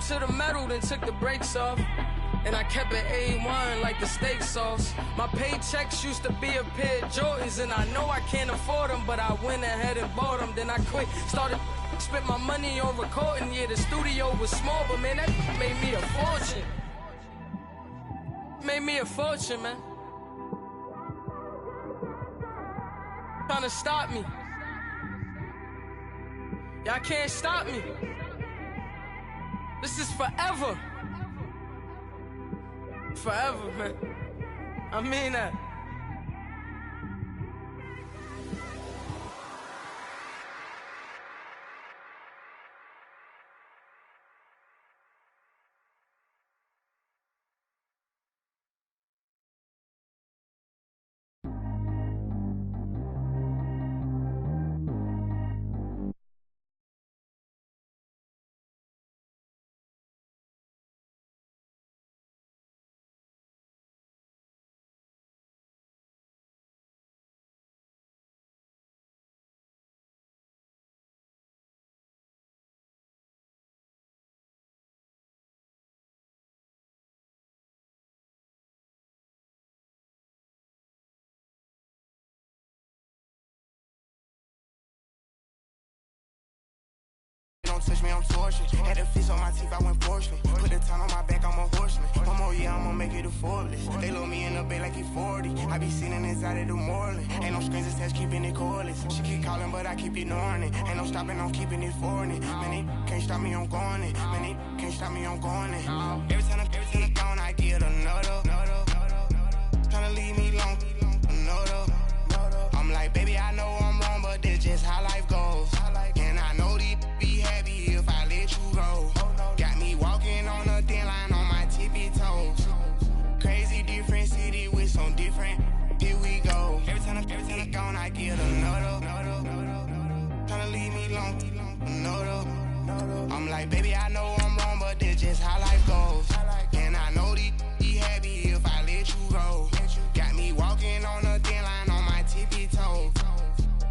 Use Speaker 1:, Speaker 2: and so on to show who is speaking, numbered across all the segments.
Speaker 1: to the metal, then took the brakes off. And I kept it A1 like the steak sauce. My paychecks used to be a pair of Jordans, and I know I can't afford them, but I went ahead and bought them. Then I quit, started spent my money on recording. Yeah, the studio was small, but man, that made me a fortune. Made me a fortune, man. Trying to stop me. Y'all can't stop me. This is forever. Forever, man. I mean that.
Speaker 2: Touch me, I'm tortured. Had the fish on my teeth, I went porcelain. Put the town on my back, I'm a horseman. One more year, I'ma make it a Forbes. They load me in the bay like he 40. I be sitting inside of the Moreland. Ain't no screens attached, keeping it cordless. She keep calling, but I keep ignoring it. Ain't no stopping, I'm keeping it for it. Man, they can't stop me, I'm going it. Man, they can't stop me, I'm going it. Every time I'm gone, I get another. Tryna leave me long, another. I'm like, baby, I know I'm wrong, but this just how life goes. And I know these be happy if I let you go. Got me walking on a thin line on my tippy toes. Crazy different city with some different. Here we go. Every time I'm gone, I get another. Tryna leave me long, another. I'm like, baby, I know I'm wrong, but this just how life goes. And I know these be happy if I let you go. Got me walking on a thin line on my tippy toes.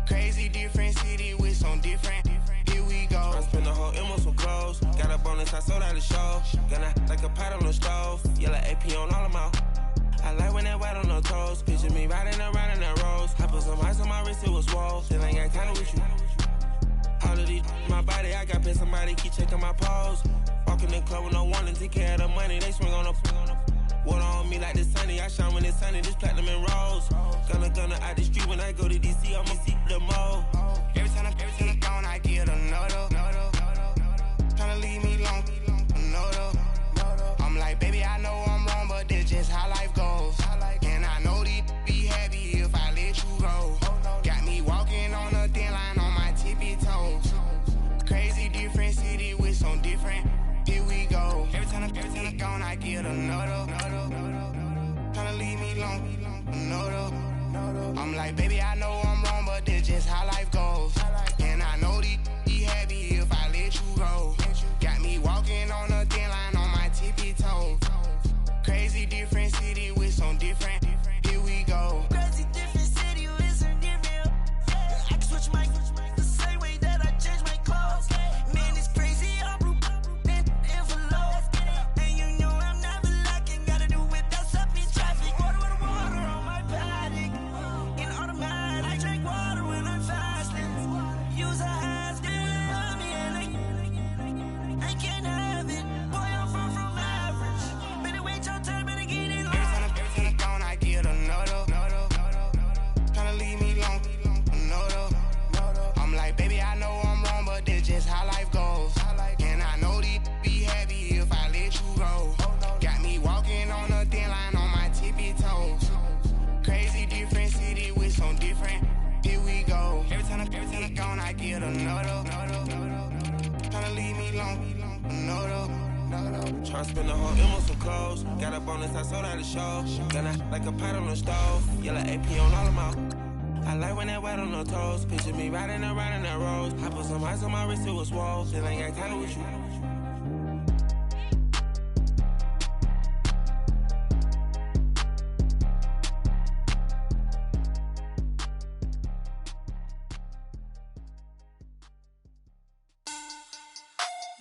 Speaker 2: Crazy different city with some different. Here we go.
Speaker 3: I spent the whole M on some clothes. Got a bonus, I sold out the show. Gonna like a pot on the stove. Yellow AP on all of my. I like when that white on the toes. Picture me riding around in that rose. I put some ice on my wrist, it was swole. Still ain't got time with you. All of these my body, I got paid somebody keep checking my pose. Walk in the club with no warning, take care of the money. They swing on the. Water on me like the sunny, I shine when it's sunny, this platinum and rose. Gonna out the street when I go to DC, I'ma see the mo.
Speaker 2: Every time I'm gone, I get another. Tryna leave me long, another. I'm like, baby, I know I'm wrong, but this just how life goes. And I know these be happy if I let you go. Got me walking on a thin line on my tippy toes. Crazy different city with some different. Here we go. Every time I'm gone, I get another. Tryna leave me long, another. I'm like, baby, I know I'm wrong, but this just how life goes. And I know these be happy if I let you go. Got me walking on a thin line on my tippy toes. Crazy different city with some different. Here we go.
Speaker 4: Crazy different city with some different. I can switch my the same way that I change my clothes. Man, it's crazy. I'm envelope. And you know I'm never lacking. Gotta do without stopping traffic. Water on my paddock. In automatic. I drink water when I'm fasting. Use a hands, give me and I can't have it. Boy, I'm from average. Better wait your turn, better get it.
Speaker 2: Every time I'm gone, I get another. Tryna leave me long, another. I'm like, baby, I know I'm wrong, but this just how life goes. And I know these be happy if I let you go. Got me walking on a thin line on my tippy toes. Crazy different city with some different. Here we go. Every time I'm gone, I get another. Tryna leave me long, another.
Speaker 3: Tryna spend the whole M on some clothes. Got a bonus, I sold out the show. Gonna like a pot on the stove. Yellow AP on all of my. I like when that white on the toes. Picture me riding around in that rose. I put some ice on my wrist, it was swole. Still ain't got time with you.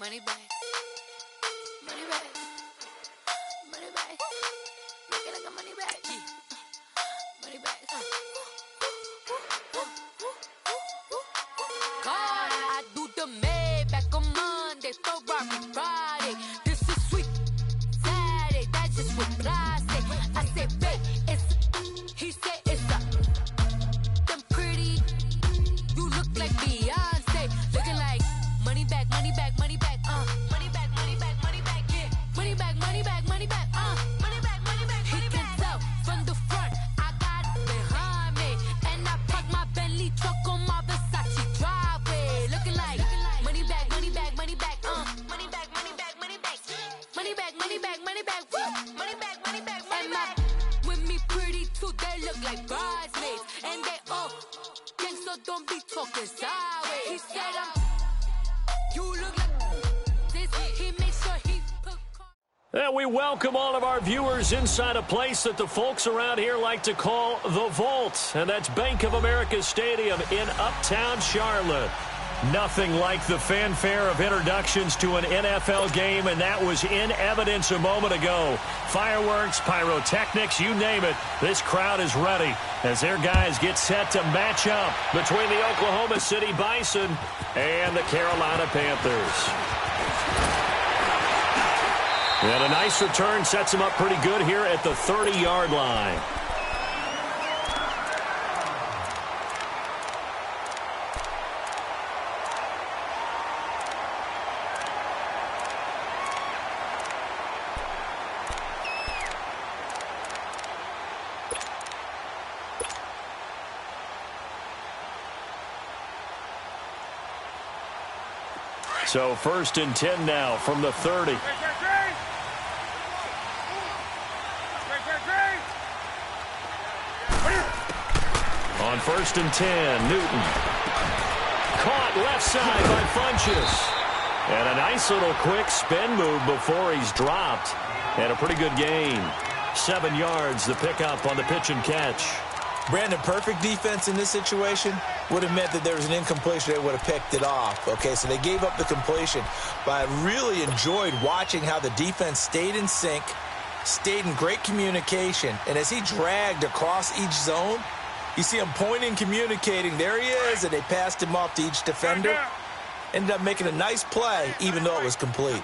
Speaker 5: Money bag. Ferrari Friday. This is sweet Saturday. That's just what I say. I said, babe, it's. He said it's a. Them pretty. You look like Beyonce. Looking like money back, money back, money back. Money back, money back, money back. Yeah. Money back, money back, money back. Money back, money back. He can tell from the front. I got it behind me, and I park my Bentley truck on my Versace driveway. Looking like money back, money back, money back. Money back, money back, money back. Money back, money back, money back. Money back, money back, money back. With me pretty too, they look like bridesmaids, and they all gangsta, don't be talking sideways. He said you look like this. He makes sure he put.
Speaker 6: And we welcome all of our viewers inside a place that the folks around here like to call the Vault, and that's Bank of America Stadium in Uptown Charlotte. Nothing like the fanfare of introductions to an NFL game, and that was in evidence a moment ago. Fireworks, pyrotechnics, you name it. This crowd is ready as their guys get set to match up between the Oklahoma City Bison and the Carolina Panthers. And a nice return sets them up pretty good here at the 30-yard line. So 1st and 10 now from the 30. On 1st and 10, Newton. Caught left side by Funchess. And a nice little quick spin move before he's dropped. And a pretty good gain. 7 yards, the pickup on the pitch and catch.
Speaker 7: Brandon, perfect defense in this situation would have meant that there was an incompletion. They would have picked it off. Okay, so they gave up the completion. But I really enjoyed watching how the defense stayed in sync, stayed in great communication. And as he dragged across each zone, you see him pointing, communicating. There he is, and they passed him off to each defender. Ended up making a nice play, even though it was complete.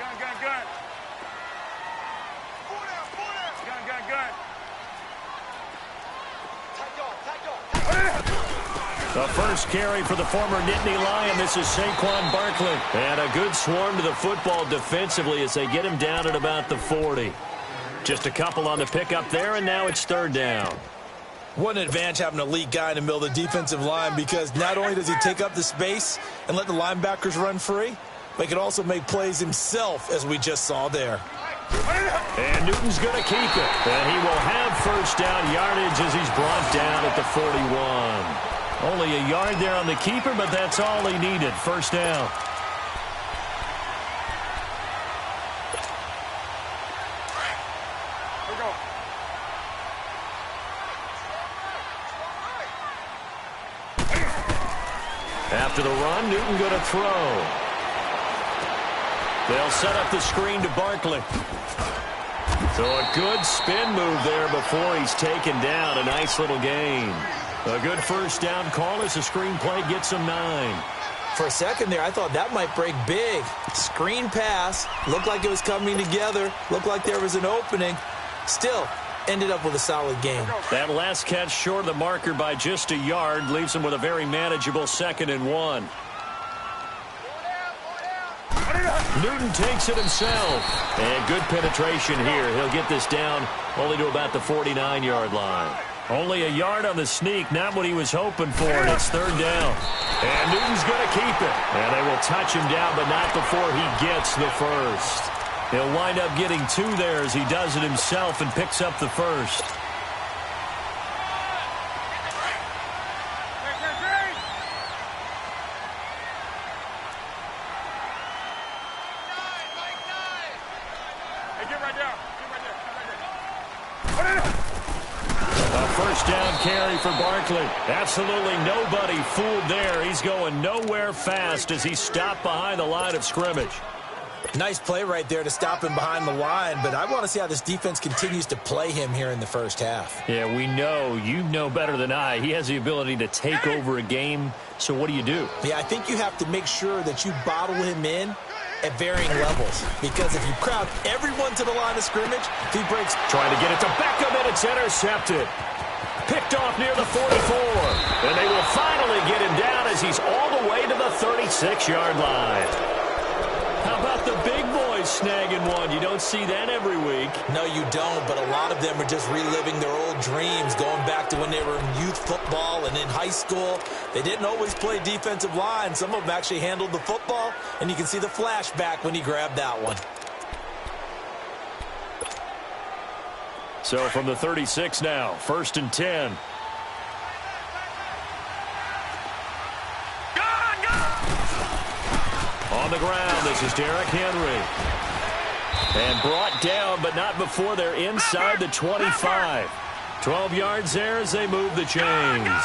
Speaker 6: The first carry for the former Nittany Lion. This is Saquon Barkley. And a good swarm to the football defensively as they get him down at about the 40. Just a couple on the pickup there, and now it's 3rd down.
Speaker 7: What an advantage having an elite guy in the middle of the defensive line, because not only does he take up the space and let the linebackers run free, but he can also make plays himself, as we just saw there.
Speaker 6: And Newton's going to keep it. And he will have 1st down yardage as he's brought down at the 41. Only a yard there on the keeper, but that's all he needed. 1st down. After the run, Newton going to throw. They'll set up the screen to Barkley. So a good spin move there before he's taken down. A nice little gain. A good 1st down call as the screen play gets him 9.
Speaker 7: For a second there, I thought that might break big. Screen pass. Looked like it was coming together. Looked like there was an opening. Still, ended up with a solid game.
Speaker 6: That last catch short of the marker by just a yard leaves him with a very manageable 2nd and 1. Newton takes it himself. And good penetration here. He'll get this down only to about the 49-yard line. Only a yard on the sneak, not what he was hoping for, and it's 3rd down. And Newton's going to keep it. And they will touch him down, but not before he gets the 1st. He'll wind up getting 2 there as he does it himself and picks up the 1st. Down carry for Barkley. Absolutely nobody fooled there. He's going nowhere fast as he's stopped behind the line of scrimmage.
Speaker 7: Nice play right there to stop him behind the line, but I want to see how this defense continues to play him here in the 1st half.
Speaker 6: Yeah, we know. You know better than I. He has the ability to take over a game, so what do you do?
Speaker 7: Yeah, I think you have to make sure that you bottle him in at varying levels. Because if you crowd everyone to the line of scrimmage, if he breaks...
Speaker 6: Trying to get it to Beckham, and it's intercepted. Picked off near the 44. And they will finally get him down as he's all the way to the 36-yard line. How about the big boys snagging one? You don't see that every week.
Speaker 7: No, you don't, but a lot of them are just reliving their old dreams, going back to when they were in youth football and in high school. They didn't always play defensive line. Some of them actually handled the football, and you can see the flashback when he grabbed that one.
Speaker 6: So from the 36 now, 1st and 10. On the ground, this is Derrick Henry. And brought down, but not before they're inside the 25. 12 yards there as they move the chains.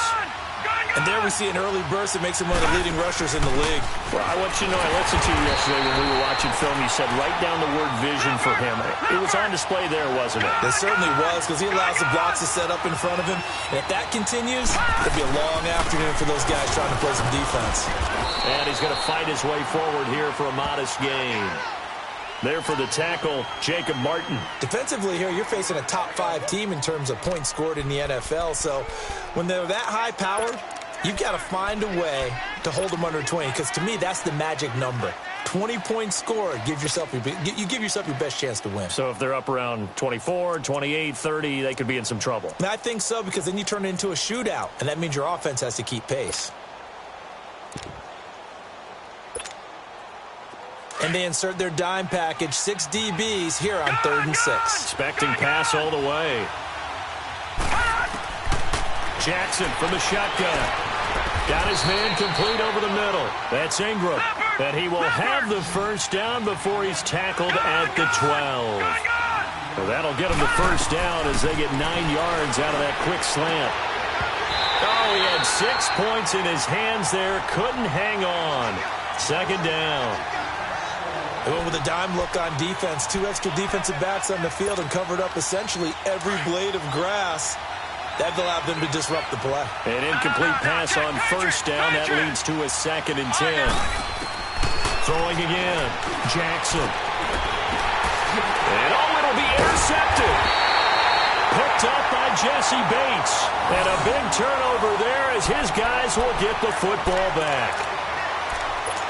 Speaker 7: And there we see an early burst that makes him one of the leading rushers in the league.
Speaker 6: Well, I want you to know, I listened to you yesterday when we were watching film. You said write down the word vision for him. It was on display there, wasn't it?
Speaker 7: It certainly was, because he allows the blocks to set up in front of him. And if that continues, it'll be a long afternoon for those guys trying to play some defense.
Speaker 6: And he's going to fight his way forward here for a modest gain. There for the tackle, Jacob Martin.
Speaker 7: Defensively here, you're facing a top-5 team in terms of points scored in the NFL. So when they're that high-powered, you've got to find a way to hold them under 20, because to me, that's the magic number. 20 points scored, you give yourself your best chance to win.
Speaker 6: So if they're up around 24, 28, 30, they could be in some trouble.
Speaker 7: And I think so, because then you turn it into a shootout, and that means your offense has to keep pace. And they insert their dime package, 6 DBs here on 3rd and 6.
Speaker 6: Expecting pass all the way. Jackson from the shotgun. Got his man complete over the middle. That's Ingram. And he will have the first down before he's tackled at the 12. Well, that'll get him the first down as they get 9 yards out of that quick slant. Oh, he had 6 points in his hands there. Couldn't hang on. 2nd down.
Speaker 7: They went with a dime look on defense. 2 extra defensive backs on the field and covered up essentially every blade of grass. That allowed them to disrupt the play.
Speaker 6: An incomplete pass on 1st down. That leads to a 2nd and 10. Throwing again. Jackson. And it'll be intercepted. Picked up by Jesse Bates. And a big turnover there as his guys will get the football back.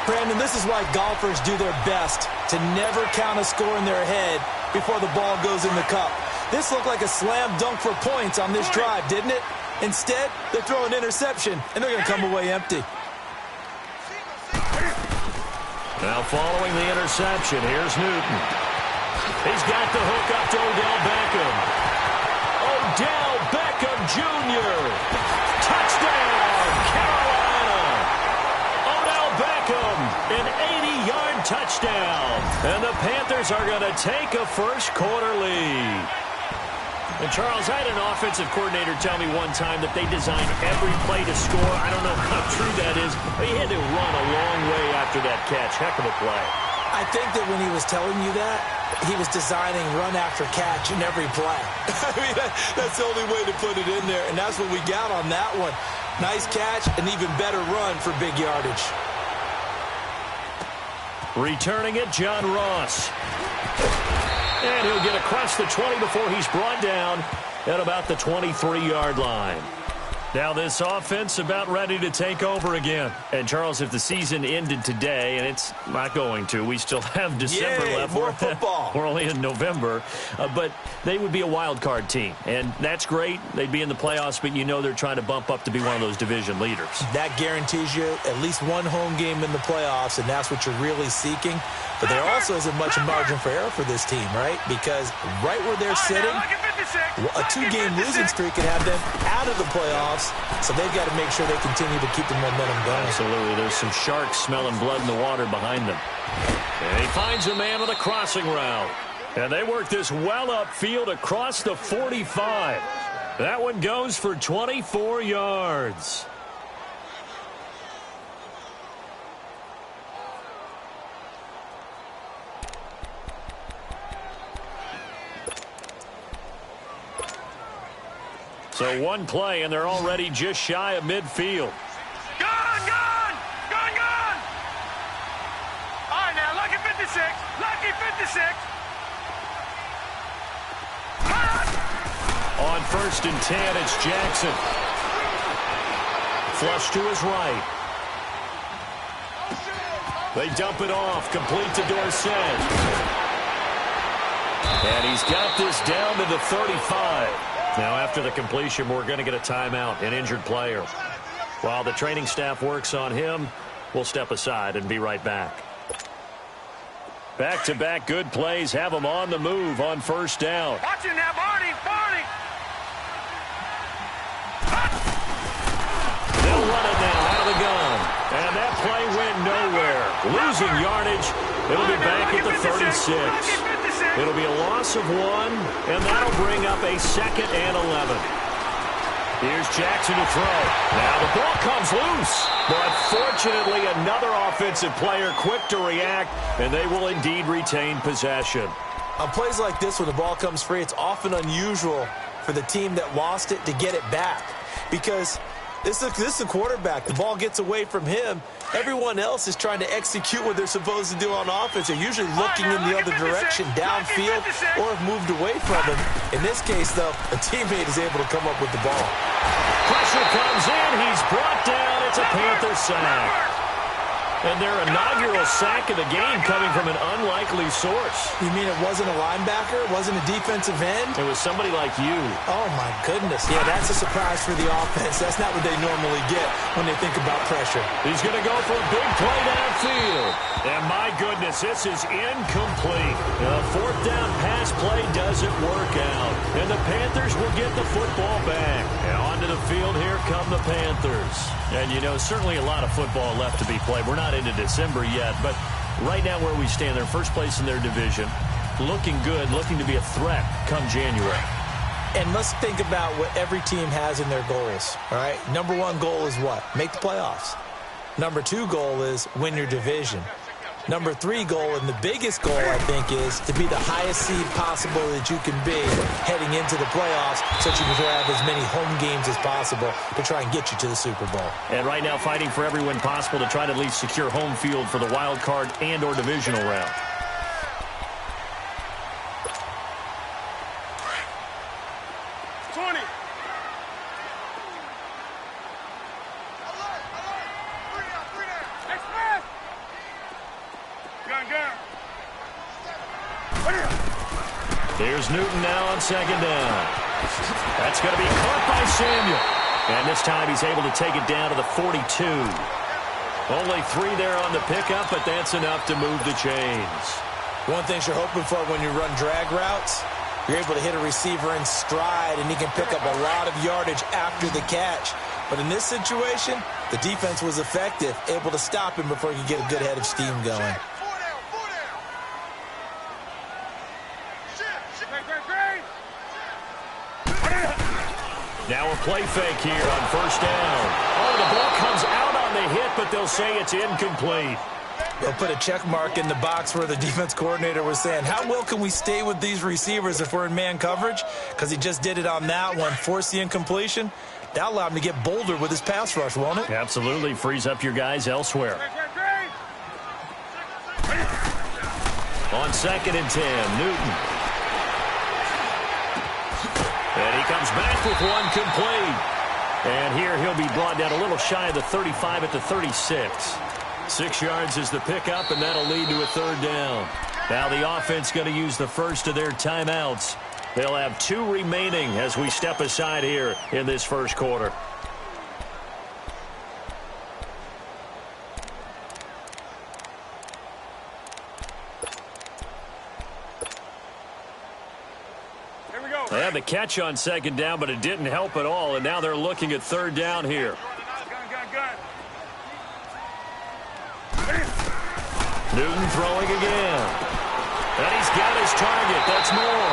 Speaker 7: Brandon, this is why golfers do their best to never count a score in their head before the ball goes in the cup. This looked like a slam dunk for points on this drive, didn't it? Instead, they're throwing interception, and they're going to come away empty.
Speaker 6: Now following the interception, here's Newton. He's got the hook up to Odell Beckham. Odell Beckham Jr. Touchdown, Carolina. Odell Beckham, an 80-yard touchdown. And the Panthers are going to take a first-quarter lead. And, Charles, I had an offensive coordinator tell me one time that they design every play to score. I don't know how true that is, but he had to run a long way after that catch. Heck of a play.
Speaker 7: I think that when he was telling you that, he was designing run after catch in every play. I mean, that's the only way to put it in there, and that's what we got on that one. Nice catch, an even better run for big yardage.
Speaker 6: Returning it, John Ross. And he'll get across the 20 before he's brought down at about the 23-yard line. Now this offense about ready to take over again. And, Charles, if the season ended today, and it's not going to, we still have December left.
Speaker 7: More football.
Speaker 6: We're only in November. But they would be a wild card team. And that's great. They'd be in the playoffs, but you know they're trying to bump up to be one of those division leaders.
Speaker 7: That guarantees you at least one home game in the playoffs, and that's what you're really seeking. But there also isn't much margin for error for this team, right? Because right where they're sitting, a 2-game losing streak could have them out of the playoffs, so they've got to make sure they continue to keep the momentum going.
Speaker 6: Absolutely. There's some sharks smelling blood in the water behind them. And he finds a man with a crossing route. And they work this well upfield across the 45. That one goes for 24 yards. So one play, and they're already just shy of midfield.
Speaker 8: Gone! All right, now, look at 56.
Speaker 6: 1st and 10. It's Jackson. Flush to his right. They dump it off, complete to Dorsett. And he's got this down to the 35. Now, after the completion, we're going to get a timeout, an injured player. While the training staff works on him, we'll step aside and be right back. Back-to-back good plays have him on the move on 1st down.
Speaker 8: Watch it now, Barney!
Speaker 6: They'll run it now out of the gun. And that play went nowhere. Losing yardage. It'll be back at the 36. It'll be a loss of 1, and that'll bring up a 2nd and 11. Here's Jackson to throw. Now the ball comes loose. But fortunately, another offensive player quick to react, and they will indeed retain possession.
Speaker 7: On plays like this, when the ball comes free, it's often unusual for the team that lost it to get it back. Because this is a quarterback. The ball gets away from him. Everyone else is trying to execute what they're supposed to do on offense. They're usually looking in the other direction, downfield, or have moved away from him. In this case, though, a teammate is able to come up with the ball.
Speaker 6: Pressure comes in. He's brought down. It's a Panther sack. And their inaugural sack of the game coming from an unlikely source.
Speaker 7: You mean it wasn't a linebacker? It wasn't a defensive end?
Speaker 6: It was somebody like you.
Speaker 7: Oh, my goodness. Yeah, that's a surprise for the offense. That's not what they normally get when they think about pressure.
Speaker 6: He's going to go for a big play downfield. And my goodness, this is incomplete. The 4th down pass play doesn't work out. And the Panthers will get the football back. And onto the field, here come the Panthers. And, you know, certainly a lot of football left to be played. We're not into December yet, but right now where we stand, they're first place in their division, looking good, looking to be a threat come January.
Speaker 7: And let's think about what every team has in their goals, all right? Number 1 goal is what? Make the playoffs. Number 2 goal is win your division. Number 3 goal, and the biggest goal, I think, is to be the highest seed possible that you can be heading into the playoffs so that you can have as many home games as possible to try and get you to the Super Bowl.
Speaker 6: And right now fighting for every win possible to try to at least secure home field for the wild card and or divisional round. Here's Newton now on 2nd down. That's going to be caught by Samuel. And this time he's able to take it down to the 42. Only 3 there on the pickup, but that's enough to move the chains.
Speaker 7: One thing you're hoping for when you run drag routes, you're able to hit a receiver in stride, and he can pick up a lot of yardage after the catch. But in this situation, the defense was effective, able to stop him before he could get a good head of steam going.
Speaker 6: Now a play fake here on 1st down. Oh, the ball comes out on the hit, but they'll say it's incomplete.
Speaker 7: They'll put a check mark in the box where the defense coordinator was saying, how well can we stay with these receivers if we're in man coverage? Because he just did it on that one, forced the incompletion. That'll allow him to get bolder with his pass rush, won't it?
Speaker 6: Absolutely. Frees up your guys elsewhere. On 2nd and 10, Newton. And he comes back with one complete. And here he'll be brought down a little shy of the 35 at the 36. 6 yards is the pickup, and that'll lead to a 3rd down. Now the offense going to use the first of their timeouts. They'll have 2 remaining as we step aside here in this first quarter. They had the catch on 2nd down, but it didn't help at all, and now they're looking at 3rd down here. Newton throwing again. And he's got his target. That's more.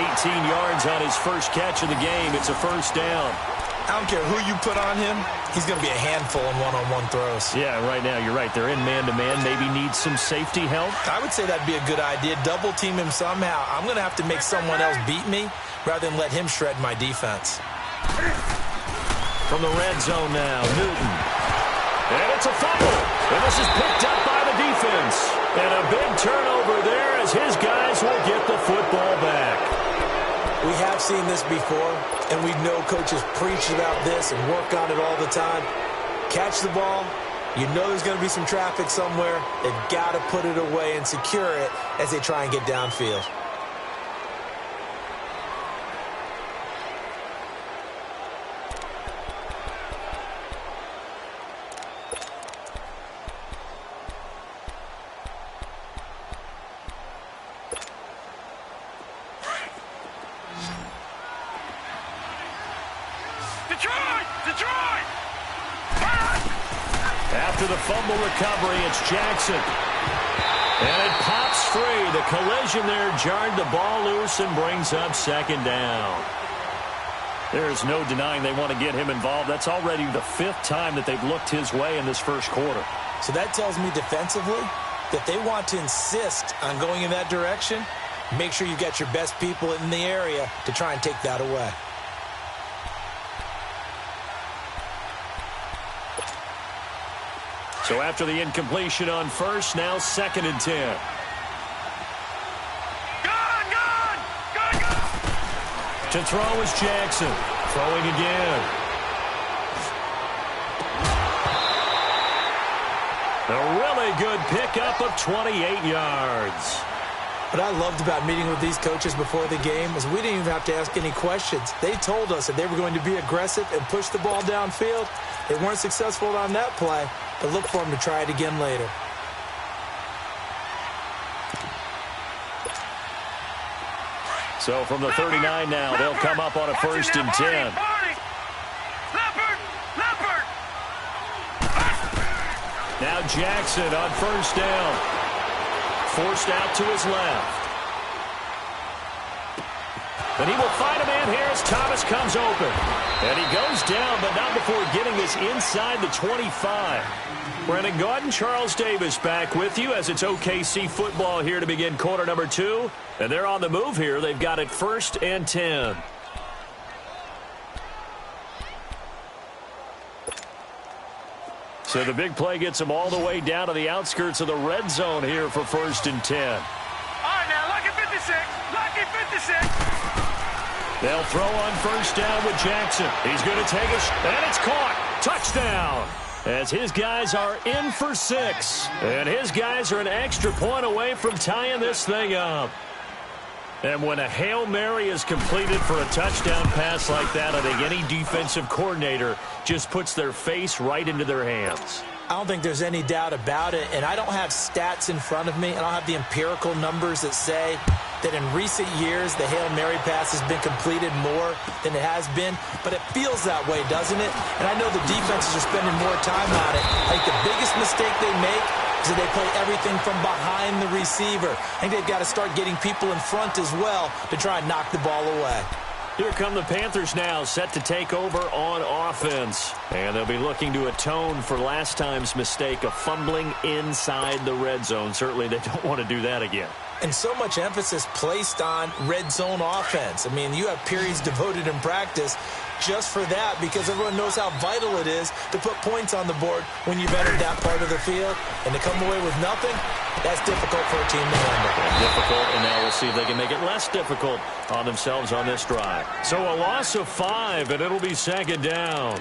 Speaker 6: 18 yards on his first catch of the game. It's a 1st down.
Speaker 7: I don't care who you put on him. He's going to be a handful in one-on-one throws.
Speaker 6: Yeah, right now, you're right. They're in man-to-man. Maybe need some safety help.
Speaker 7: I would say that'd be a good idea. Double team him somehow. I'm going to have to make someone else beat me rather than let him shred my defense.
Speaker 6: From the red zone now, Newton. And it's a fumble. And this is picked up by the defense. And a big turnover there as his guys will get the football back.
Speaker 7: We have seen this before, and we know coaches preach about this and work on it all the time. Catch the ball. You know there's going to be some traffic somewhere. They've got to put it away and secure it as they try and get downfield.
Speaker 6: After the fumble recovery, it's Jackson. And it pops free. The collision there jarred the ball loose and brings up second down. There's no denying they want to get him involved. That's already the 5th time that they've looked his way in this first quarter.
Speaker 7: So that tells me defensively that they want to insist on going in that direction. Make sure you've got your best people in the area to try and take that away.
Speaker 6: So after the incompletion on first, now 2nd and 10. To throw is Jackson. Throwing again. A really good pickup of 28 yards.
Speaker 7: What I loved about meeting with these coaches before the game is we didn't even have to ask any questions. They told us that they were going to be aggressive and push the ball downfield. They weren't successful on that play, but look for them to try it again later.
Speaker 6: So from the 39 now, they'll come up on a 1st and 10. Now Jackson on 1st down. Forced out to his left. But he will find a man here as Thomas comes open. And he goes down, but not before getting us inside the 25. Brandon Gaudin, Charles Davis back with you as it's OKC football here to begin quarter number 2. And they're on the move here. They've got it 1st and 10. So the big play gets them all the way down to the outskirts of the red zone here for 1st and 10.
Speaker 8: All right, now, lucky 56. Lucky 56.
Speaker 6: They'll throw on 1st down with Jackson. He's going to take it, and it's caught. Touchdown. As his guys are in for 6. And his guys are an extra point away from tying this thing up. And when a Hail Mary is completed for a touchdown pass like that, I think any defensive coordinator just puts their face right into their hands.
Speaker 7: I don't think there's any doubt about it, and I don't have stats in front of me. I don't have the empirical numbers that say that in recent years the Hail Mary pass has been completed more than it has been, but it feels that way, doesn't it? And I know the defenses are spending more time on it. I think the biggest mistake they make is that they play everything from behind the receiver. I think they've got to start getting people in front as well to try and knock the ball away.
Speaker 6: Here come the Panthers now, set to take over on offense. And they'll be looking to atone for last time's mistake of fumbling inside the red zone. Certainly they don't want to do that again.
Speaker 7: And so much emphasis placed on red zone offense. I mean, you have periods devoted in practice just for that because everyone knows how vital it is to put points on the board when you've entered that part of the field. And to come away with nothing, that's difficult for a team to handle.
Speaker 6: Difficult, and now we'll see if they can make it less difficult on themselves on this drive. So a loss of 5, and it'll be 2nd down.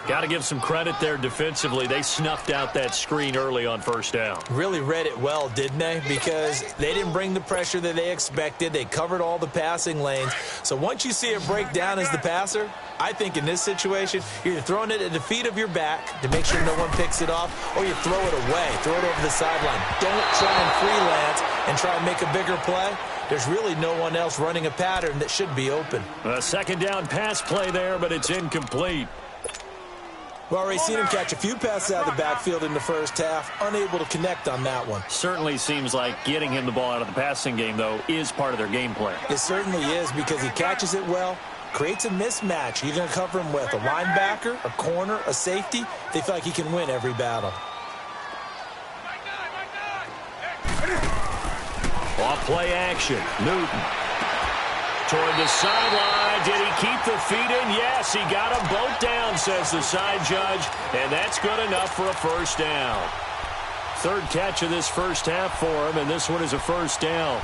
Speaker 6: Got to give some credit there defensively. They snuffed out that screen early on 1st down.
Speaker 7: Really read it well, didn't they? Because they didn't bring the pressure that they expected. They covered all the passing lanes. So once you see it break down as the passer, I think in this situation, you're either throwing it at the feet of your back to make sure no one picks it off, or you throw it away, throw it over the sideline. Don't try and freelance and try and make a bigger play. There's really no one else running a pattern that should be open.
Speaker 6: A 2nd down pass play there, but it's incomplete.
Speaker 7: We've already seen him catch a few passes out of the backfield in the first half, unable to connect on that one.
Speaker 6: Certainly seems like getting him the ball out of the passing game, though, is part of their game plan.
Speaker 7: It certainly is because he catches it well, creates a mismatch. You're going to cover him with a linebacker, a corner, a safety. They feel like he can win every battle.
Speaker 6: Off play action. Newton. Toward the sideline. Did he keep the feet in? Yes, he got them both down, says the side judge. And that's good enough for a 1st down. 3rd catch of this first half for him, and this one is a 1st down.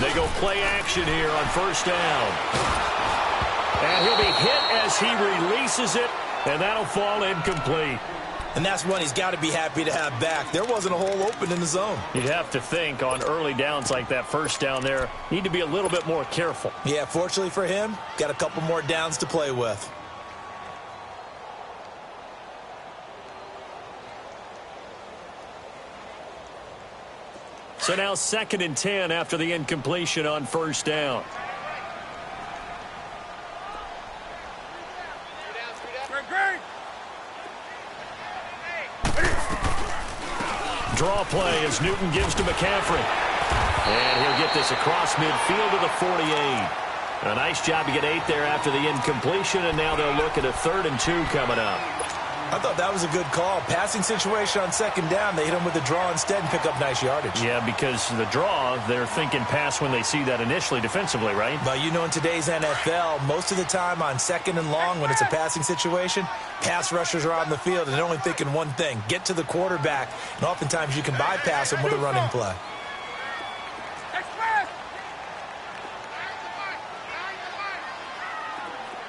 Speaker 6: They go play action here on first down. And he'll be hit as he releases it, and that'll fall incomplete.
Speaker 7: And that's one he's got to be happy to have back. There wasn't a hole open in the zone.
Speaker 6: You'd have to think on early downs like that first down there, need to be a little bit more careful.
Speaker 7: Yeah, fortunately for him, got a couple more downs to play with.
Speaker 6: So now 2nd and 10 after the incompletion on first down. Draw play as Newton gives to McCaffrey. And he'll get this across midfield to the 48. A nice job to get 8 there after the incompletion, and now they'll look at a 3rd and 2 coming up.
Speaker 7: I thought that was a good call. Passing situation on 2nd down. They hit him with the draw instead and pick up nice yardage.
Speaker 6: Yeah, because the draw, they're thinking pass when they see that initially defensively, right?
Speaker 7: But you know, in today's NFL, most of the time on 2nd and long, when it's a passing situation, pass rushers are on the field and they're only thinking one thing, get to the quarterback. And oftentimes you can bypass them with a running play.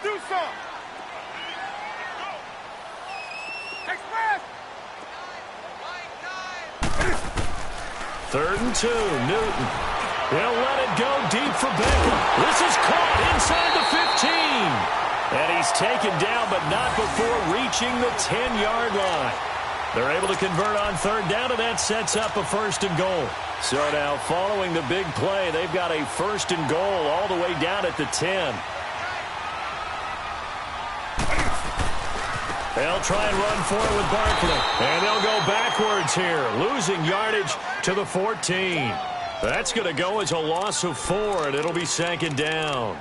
Speaker 8: Do some.
Speaker 6: 3rd and 2, Newton. He'll let it go deep for Beckham. This is caught inside the 15. And he's taken down, but not before reaching the 10-yard line. They're able to convert on 3rd down, and that sets up a 1st and goal. So now, following the big play, they've got a 1st and goal all the way down at the 10. They'll try and run for it with Barkley. And they'll go backwards here, losing yardage to the 14. That's going to go as a loss of 4, and it'll be 2nd down.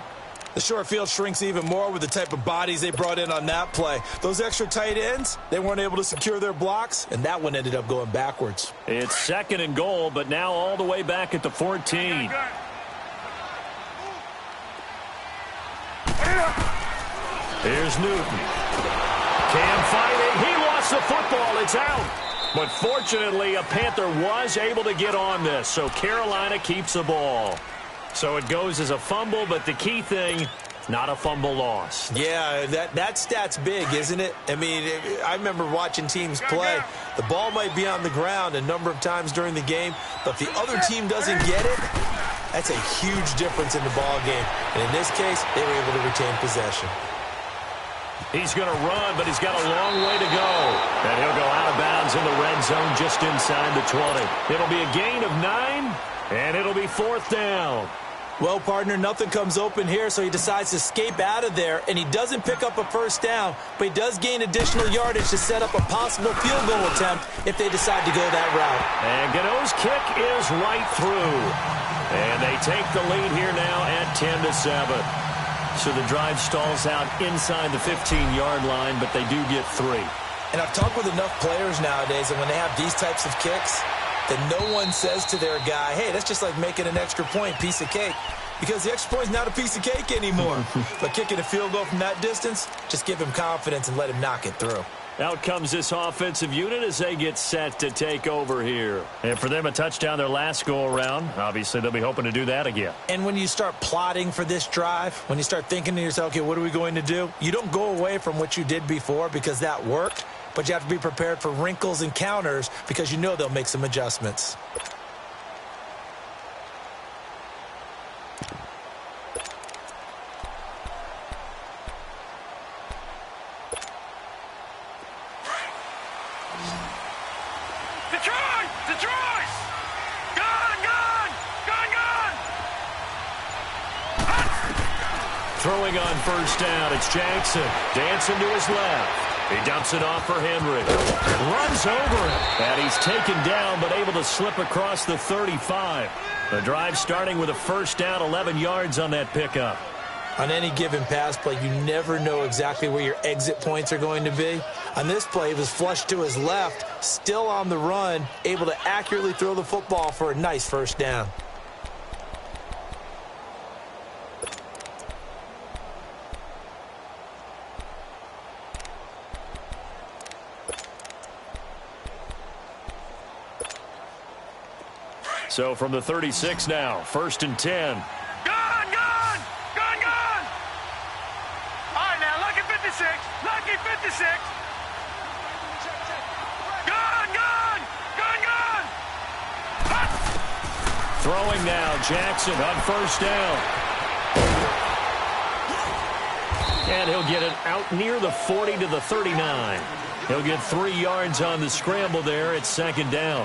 Speaker 7: The short field shrinks even more with the type of bodies they brought in on that play. Those extra tight ends, they weren't able to secure their blocks, and that one ended up going backwards.
Speaker 6: It's 2nd and goal, but now all the way back at the 14. Here's Newton. Cam fighting. He lost the football. It's out. But fortunately, a Panther was able to get on this, so Carolina keeps the ball. So it goes as a fumble, but the key thing, not a fumble loss.
Speaker 7: Yeah, that stat's big, isn't it? I mean, I remember watching teams play. The ball might be on the ground a number of times during the game, but if the other team doesn't get it, that's a huge difference in the ball game. And in this case, they were able to retain possession.
Speaker 6: He's going to run, but he's got a long way to go. And he'll go out of bounds in the red zone just inside the 20. It'll be a gain of 9, and it'll be 4th down.
Speaker 7: Well, partner, nothing comes open here, so he decides to escape out of there, and he doesn't pick up a 1st down, but he does gain additional yardage to set up a possible field goal attempt if they decide to go that route.
Speaker 6: And Gano's kick is right through. And they take the lead here now at 10-7. So the drive stalls out inside the 15-yard line, but they do get 3.
Speaker 7: And I've talked with enough players nowadays, and when they have these types of kicks, that no one says to their guy, hey, that's just like making an extra point, piece of cake. Because the extra point is not a piece of cake anymore. But kicking a field goal from that distance, just give him confidence and let him knock it through.
Speaker 6: Out comes this offensive unit as they get set to take over here. And for them, a touchdown their last go-around. Obviously, they'll be hoping to do that again.
Speaker 7: And when you start plotting for this drive, when you start thinking to yourself, okay, what are we going to do? You don't go away from what you did before because that worked, but you have to be prepared for wrinkles and counters because you know they'll make some adjustments.
Speaker 6: Throwing on first down, it's Jackson. Dancing to his left. He dumps it off for Henry. Runs over him. And he's taken down, but able to slip across the 35. The drive starting with a 1st down, 11 yards on that pickup.
Speaker 7: On any given pass play, you never know exactly where your exit points are going to be. On this play, he was flushed to his left, still on the run, able to accurately throw the football for a nice 1st down.
Speaker 6: So from the 36 now, 1st and 10.
Speaker 8: Gone! All right, now, lucky 56. Lucky 56. Gone!
Speaker 6: Throwing now, Jackson on 1st down. And he'll get it out near the 40 to the 39. He'll get 3 yards on the scramble there at 2nd down.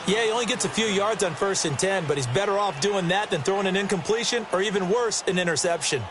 Speaker 7: Yeah, he only gets a few yards on 1st and 10, but he's better off doing that than throwing an incompletion or even worse, an interception.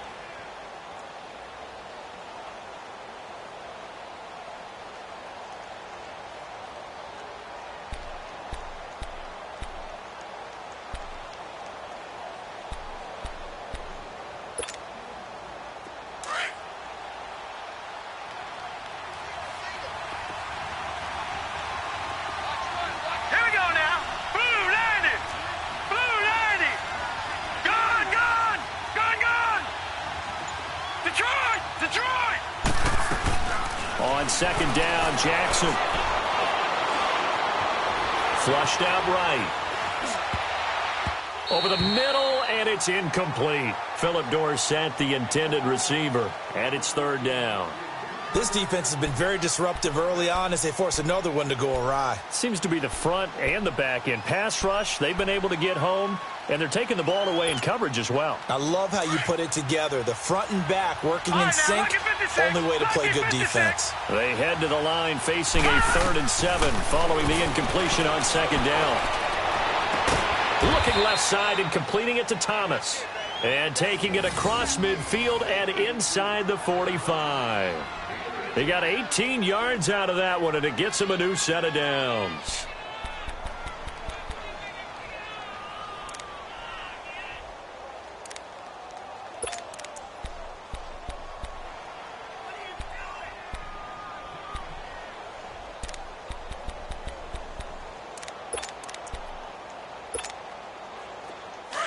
Speaker 6: On 2nd down, Jackson. Flushed out right. Over the middle, and it's incomplete. Philip Dorsett, the intended receiver, and it's 3rd down.
Speaker 7: This defense has been very disruptive early on as they force another one to go awry.
Speaker 6: Seems to be the front and the back end. Pass rush, they've been able to get home, and they're taking the ball away in coverage as well.
Speaker 7: I love how you put it together. The front and back working in sync, only way to play good defense.
Speaker 6: They head to the line facing a 3rd and 7 following the incompletion on 2nd down. Looking left side and completing it to Thomas. And taking it across midfield and inside the 45. They got 18 yards out of that one, and it gets them a new set of downs.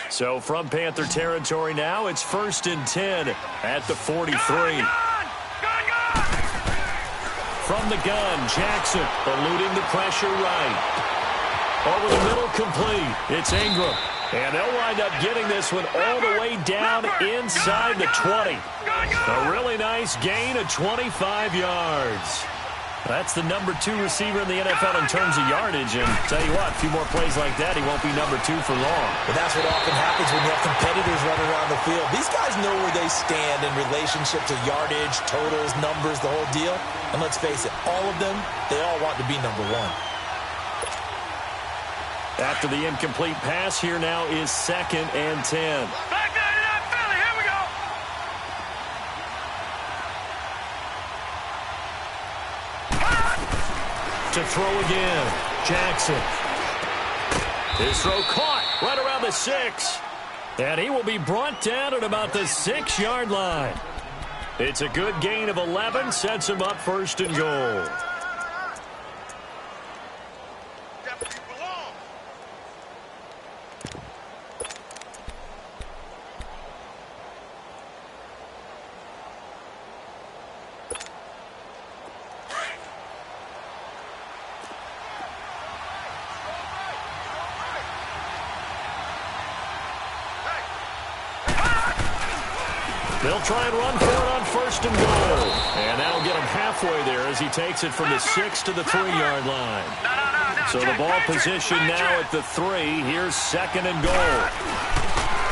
Speaker 6: So from Panther territory now, it's 1st and 10 at the 43. From the gun, Jackson eluding the pressure right. Over the middle, complete. It's Ingram. And they'll wind up getting this one all the way down inside the 20. A really nice gain of 25 yards. That's the number 2 receiver in the NFL in terms of yardage. And tell you what, a few more plays like that, he won't be number 2 for long.
Speaker 7: But that's what often happens when you have competitors running around the field. These guys know where they stand in relationship to yardage, totals, numbers, the whole deal. And let's face it, all of them, they all want to be number 1.
Speaker 6: After the incomplete pass, here now is 2nd and 10.
Speaker 8: Back there to that Philly. Here we go.
Speaker 6: To throw again, Jackson. His throw caught right around the 6. And he will be brought down at about the 6-yard line. It's a good gain of 11, sets him up 1st and goal. They'll try and run for it on 1st and goal. And that'll get him halfway there as he takes it from the 6 to the 3-yard line. So the ball position now at the 3. Here's 2nd and goal.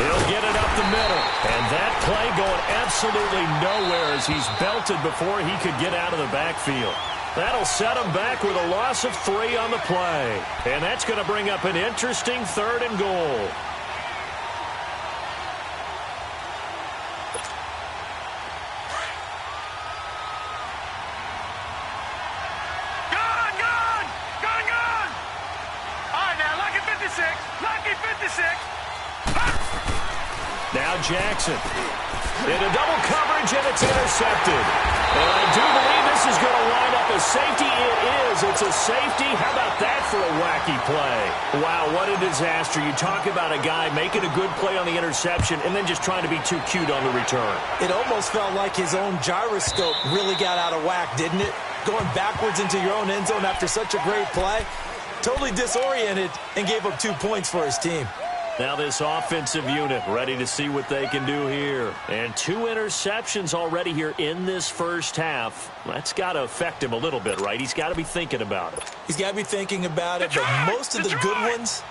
Speaker 6: He'll get it up the middle. And that play going absolutely nowhere as he's belted before he could get out of the backfield. That'll set him back with a loss of 3 on the play. And that's going to bring up an interesting 3rd and goal. Now Jackson into double coverage, and it's intercepted. And I do believe this is going to line up a safety. It is. It's a safety. How about that for a wacky play? Wow, what a disaster. You talk about a guy making a good play on the interception and then just trying to be too cute on the return.
Speaker 7: It almost felt like his own gyroscope really got out of whack, didn't it? Going backwards into your own end zone after such a great play. totally disoriented and gave up 2 points for his team.
Speaker 6: Now this offensive unit ready to see what they can do here. And 2 interceptions already here in this first half. That's got to affect him a little bit, right? He's got to be thinking about it.
Speaker 7: He's got to be thinking about it, but most of the good ones,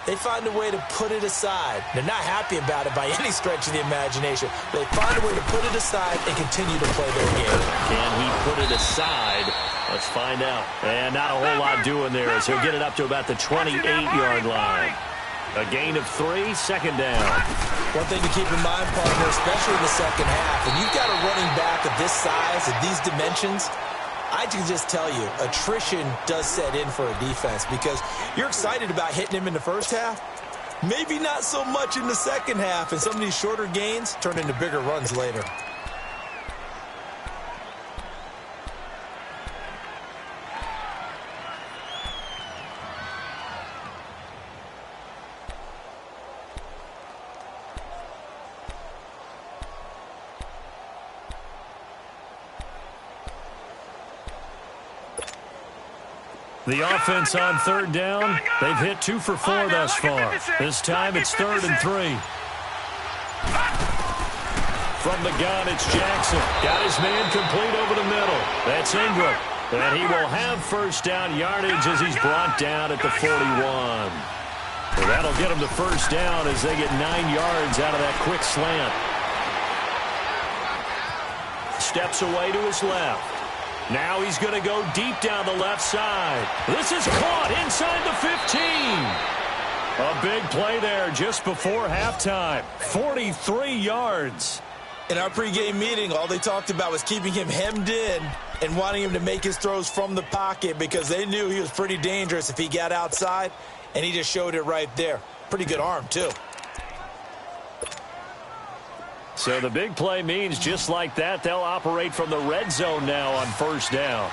Speaker 7: they find a way to put it aside. They're not happy about it by any stretch of the imagination. They find a way to put it aside and continue to play their game.
Speaker 6: Can he put it aside? Let's find out. And not a whole lot doing there as he'll get it up to about the 28-yard line. A gain of 3, second down.
Speaker 7: One thing to keep in mind, partner, especially in the second half, when you've got a running back of this size, of these dimensions, I can just tell you, attrition does set in for a defense because you're excited about hitting him in the first half. Maybe not so much in the second half, and some of these shorter gains turn into bigger runs later.
Speaker 6: The offense on third down, they've hit 2 for 4 thus far. This time it's 3rd and 3. From the gun, it's Jackson. Got his man complete over the middle. That's Ingram. And he will have first down yardage as he's brought down at the 41. Well, that'll get him the first down as they get 9 yards out of that quick slant. Steps away to his left. Now he's going to go deep down the left side. This is caught inside the 15. A big play there just before halftime. 43 yards.
Speaker 7: In our pregame meeting, all they talked about was keeping him hemmed in and wanting him to make his throws from the pocket because they knew he was pretty dangerous if he got outside, and he just showed it right there. Pretty good arm, too.
Speaker 6: So the big play means just like that, they'll operate from the red zone now on first down.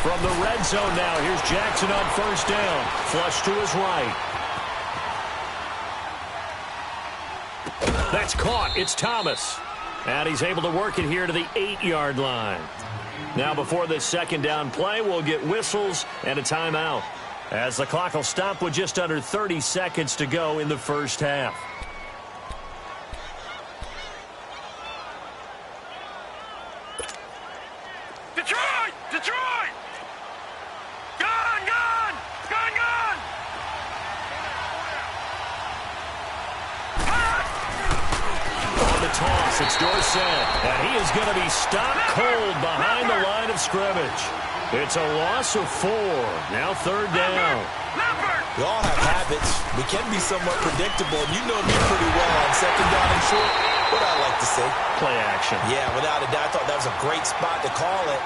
Speaker 6: From the red zone now, here's Jackson on first down. Flush to his right. That's caught. It's Thomas. And he's able to work it here to the 8-yard line. Now before this second down play, we'll get whistles and a timeout, as the clock will stop with just under 30 seconds to go in the first half.
Speaker 8: Detroit! Detroit! Gun! Gun! Gun! Gun!
Speaker 6: On the toss, it's Dorsett. And he is going to be stopped cold behind the line of scrimmage. It's a loss of 4. Now third down.
Speaker 7: We all have habits. We can be somewhat predictable, and you know me pretty well on second down and short. What I like to say?
Speaker 6: Play action.
Speaker 7: Yeah, without a doubt. I thought that was a great spot to call it.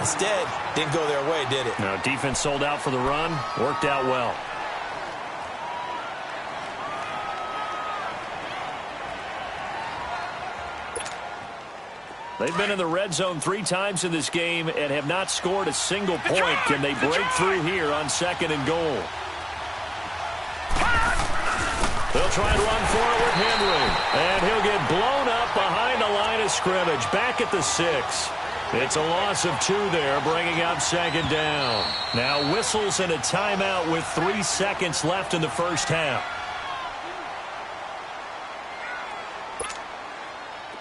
Speaker 7: Instead, didn't go their way, did it?
Speaker 6: No, defense sold out for the run. Worked out well. They've been in the red zone 3 times in this game and have not scored a single point. Can they break through here on second and goal? They'll try and run for it with Henry. And he'll get blown up behind the line of scrimmage. Back at the 6. It's a loss of 2 there, bringing up second down. Now whistles and a timeout with 3 seconds left in the first half.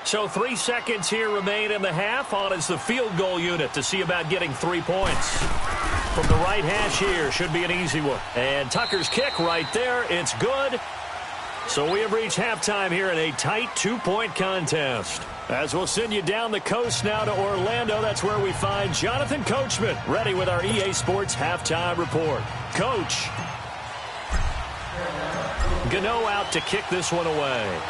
Speaker 6: So 3 seconds here remain in the half. On is the field goal unit to see about getting 3 points. From the right hash here, should be an easy one. And Tucker's kick right there, it's good. So we have reached halftime here in a tight 2-point contest. As we'll send you down the coast now to Orlando, that's where we find Jonathan Coachman, ready with our EA Sports halftime report. Coach. Gano out to kick this one away.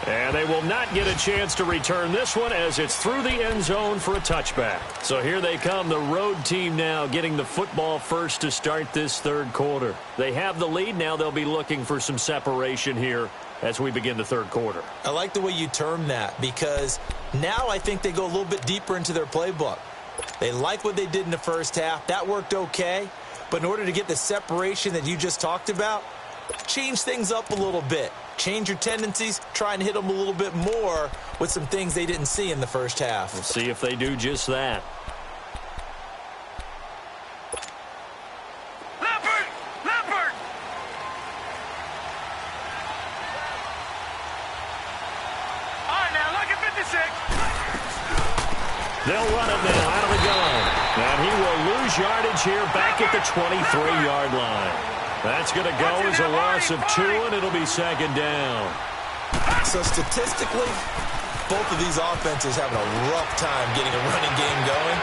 Speaker 6: And they will not get a chance to return this one as it's through the end zone for a touchback. So here they come, the road team now getting the football first to start this third quarter. They have the lead. Now they'll be looking for some separation here as we begin the third quarter.
Speaker 7: I like the way you term that because now I think they go a little bit deeper into their playbook. They like what they did in the first half. That worked okay. But in order to get the separation that you just talked about, change things up a little bit. change your tendencies, try and hit them a little bit more with some things they didn't see in the first half.
Speaker 6: We'll see if they do just that.
Speaker 8: Leopard! All right, now, look at 56.
Speaker 6: They'll run it now out of the gun. And he will lose yardage here back at the 23-yard line. That's going to go as a loss of 2, and it'll be second down.
Speaker 7: So statistically, both of these offenses having a rough time getting a running game going.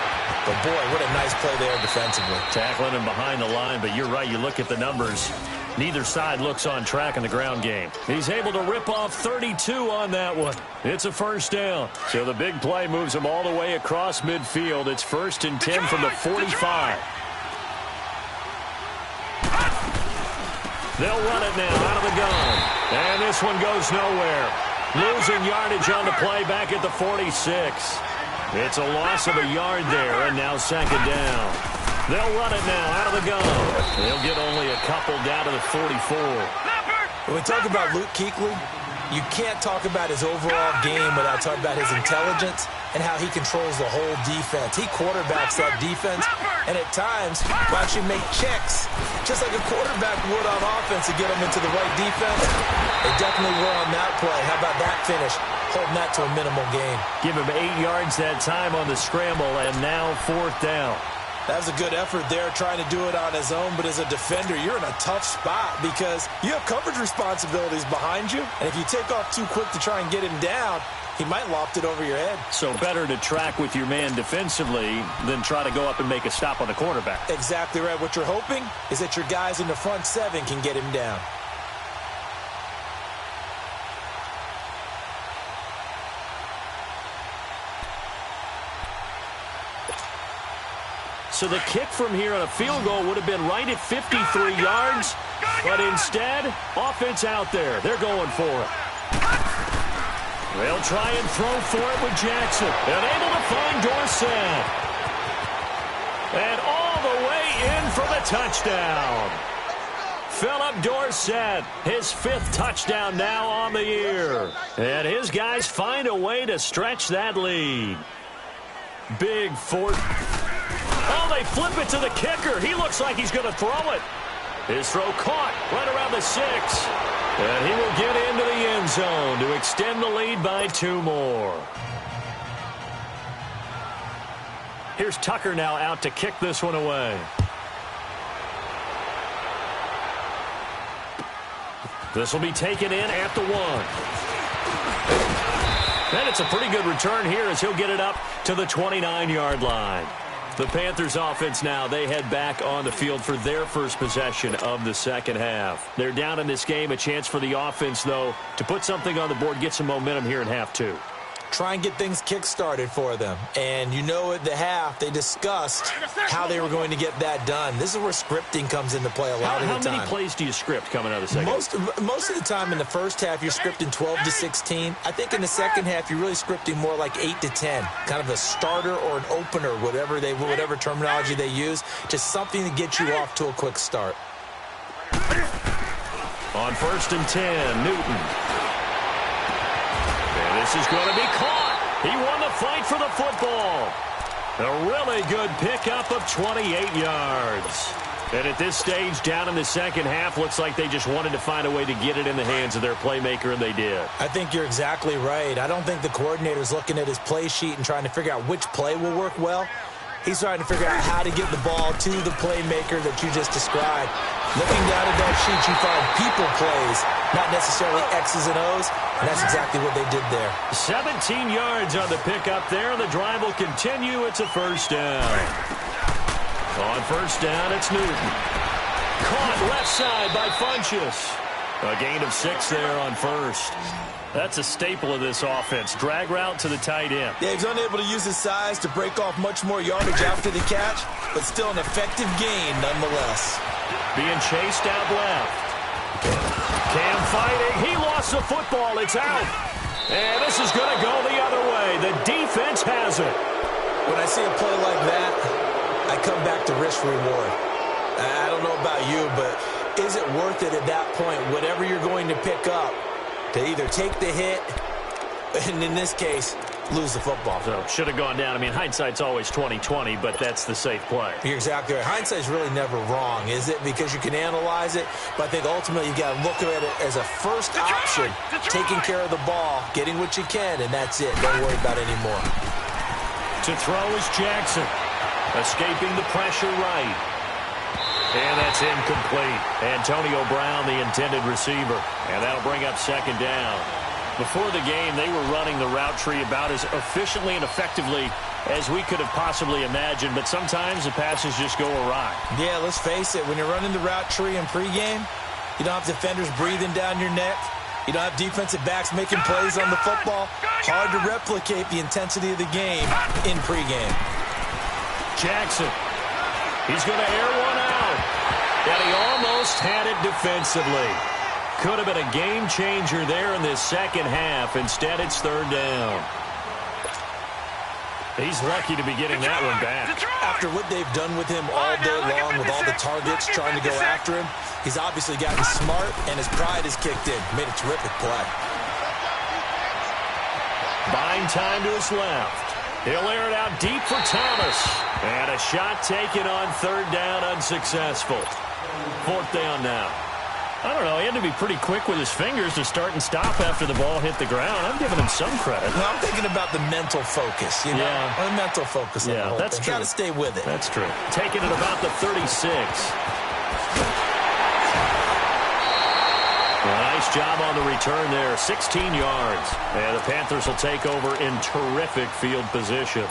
Speaker 7: But, boy, what a nice play there defensively.
Speaker 6: Tackling him behind the line, but you're right. You look at the numbers. Neither side looks on track in the ground game. He's able to rip off 32 on that one. It's a first down. So the big play moves him all the way across midfield. It's 1st and 10 from the 45. They'll run it now out of the gun. And this one goes nowhere. Losing yardage on the play back at the 46. It's a loss of a yard there, and now second down. They'll run it now out of the gun. They'll get only a couple down to the 44.
Speaker 7: When we talk about Luke Kuechly, you can't talk about his overall game without talking about his intelligence and how he controls the whole defense. He quarterbacks that defense, and at times will actually make checks, just like a quarterback would on offense to get them into the right defense. They definitely were on that play. How about that finish? Holding that to a minimal gain.
Speaker 6: Give him 8 yards that time on the scramble, and now 4th down.
Speaker 7: That was a good effort there trying to do it on his own, but as a defender, you're in a tough spot because you have coverage responsibilities behind you, and if you take off too quick to try and get him down, he might loft it over your head.
Speaker 6: So better to track with your man defensively than try to go up and make a stop on the quarterback.
Speaker 7: Exactly right. What you're hoping is that your guys in the front 7 can get him down.
Speaker 6: So the kick from here on a field goal would have been right at 53 yards, but instead, offense out there. They're going for it. They'll try and throw for it with Jackson. And able to find Dorsett. And all the way in for the touchdown. Philip Dorsett, his 5th touchdown now on the year. And his guys find a way to stretch that lead. Big 4th. Oh, they flip it to the kicker. He looks like he's going to throw it. His throw caught right around the 6. And he will get into the end zone to extend the lead by 2 more. Here's Tucker now out to kick this one away. This will be taken in at the 1. And it's a pretty good return here as he'll get it up to the 29-yard line. The Panthers offense now, they head back on the field for their first possession of the second half. They're down in this game. A chance for the offense, though, to put something on the board, get some momentum here in half 2.
Speaker 7: Try and get things kick-started for them. And you know at the half, they discussed how they were going to get that done. This is where scripting comes into play a lot of the time.
Speaker 6: How many plays do you script coming out of the second half?
Speaker 7: Most of the time in the first half, you're scripting 12 to 16. I think in the second half, you're really scripting more like 8 to 10. Kind of a starter or an opener, whatever terminology they use. Just something to get you off to a quick start.
Speaker 6: On 1st and 10, Newton. This is going to be caught. He won the fight for the football. A really good pickup of 28 yards. And at this stage, down in the second half, looks like they just wanted to find a way to get it in the hands of their playmaker, and they did.
Speaker 7: I think you're exactly right. I don't think the coordinator's looking at his play sheet and trying to figure out which play will work well. He's trying to figure out how to get the ball to the playmaker that you just described. Looking down at that sheet, you find people plays, not necessarily X's and O's, and that's exactly what they did there.
Speaker 6: 17 yards on the pickup there, and the drive will continue. It's a first down. On first down, it's Newton. Caught left side by Funchess. A gain of 6 there on first. That's a staple of this offense. Drag route to the tight end.
Speaker 7: Yeah, he's unable to use his size to break off much more yardage after the catch, but still an effective gain nonetheless.
Speaker 6: Being chased out left. Cam fighting. He lost the football. It's out. And this is going to go the other way. The defense has it.
Speaker 7: When I see a play like that, I come back to risk-reward. I don't know about you, but is it worth it at that point? Whatever you're going to pick up, to either take the hit, and in this case, lose the football.
Speaker 6: So should have gone down. I mean, hindsight's always 20/20, but that's the safe play.
Speaker 7: You're exactly right. Hindsight's really never wrong, is it? Because you can analyze it, but I think ultimately you got to look at it as a first option, taking care of the ball, getting what you can, and that's it. Don't worry about it anymore.
Speaker 6: To throw is Jackson, escaping the pressure right. And that's incomplete. Antonio Brown, the intended receiver, and that'll bring up second down. Before the game, they were running the route tree about as efficiently and effectively as we could have possibly imagined, but sometimes the passes just go awry.
Speaker 7: Yeah, let's face it. When you're running the route tree in pregame, you don't have defenders breathing down your neck. You don't have defensive backs making plays on the football. Hard to replicate the intensity of the game in pregame.
Speaker 6: Jackson, he's going to air one out, and he almost had it defensively. Could have been a game changer there in this second half. Instead, it's third down. He's lucky to be getting that one back.
Speaker 7: After what they've done with him all day long, with all the targets trying to go after him, he's obviously gotten smart, and his pride has kicked in. Made a terrific play.
Speaker 6: Buying time to his left. He'll air it out deep for Thomas. And a shot taken on third down, unsuccessful. Fourth down now. I don't know. He had to be pretty quick with his fingers to start and stop after the ball hit the ground. I'm giving him some credit.
Speaker 7: Well, I'm thinking about the mental focus. You know?
Speaker 6: Yeah.
Speaker 7: The mental focus.
Speaker 6: Yeah, that's true.
Speaker 7: Got to stay with it.
Speaker 6: That's true. Taking it about the 36. Nice job on the return there. 16 yards. And the Panthers will take over in terrific field position.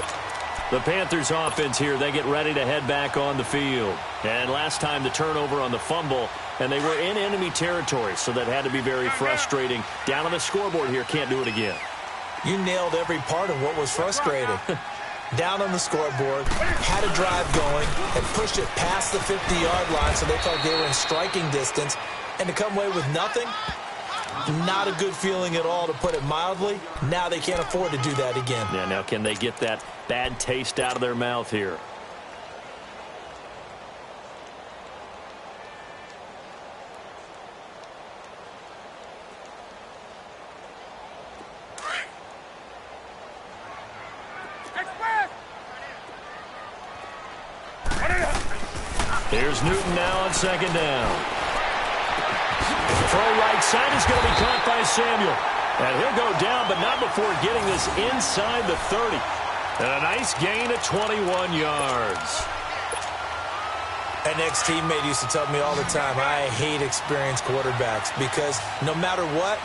Speaker 6: The Panthers offense here, they get ready to head back on the field. And last time the turnover on the fumble, and they were in enemy territory, so that had to be very frustrating. Down on the scoreboard here, can't do it again.
Speaker 7: You nailed every part of what was frustrating. Down on the scoreboard, had a drive going, and pushed it past the 50-yard line, so they thought they were in striking distance. And to come away with nothing, not a good feeling at all, to put it mildly. Now they can't afford to do that again.
Speaker 6: Yeah, now can they get that bad taste out of their mouth here? Here's Newton now on second down. Throw right side is going to be caught by Samuel. And he'll go down, but not before getting this inside the 30. And a nice gain of 21 yards.
Speaker 7: An ex-teammate used to tell me all the time, I hate experienced quarterbacks because no matter what,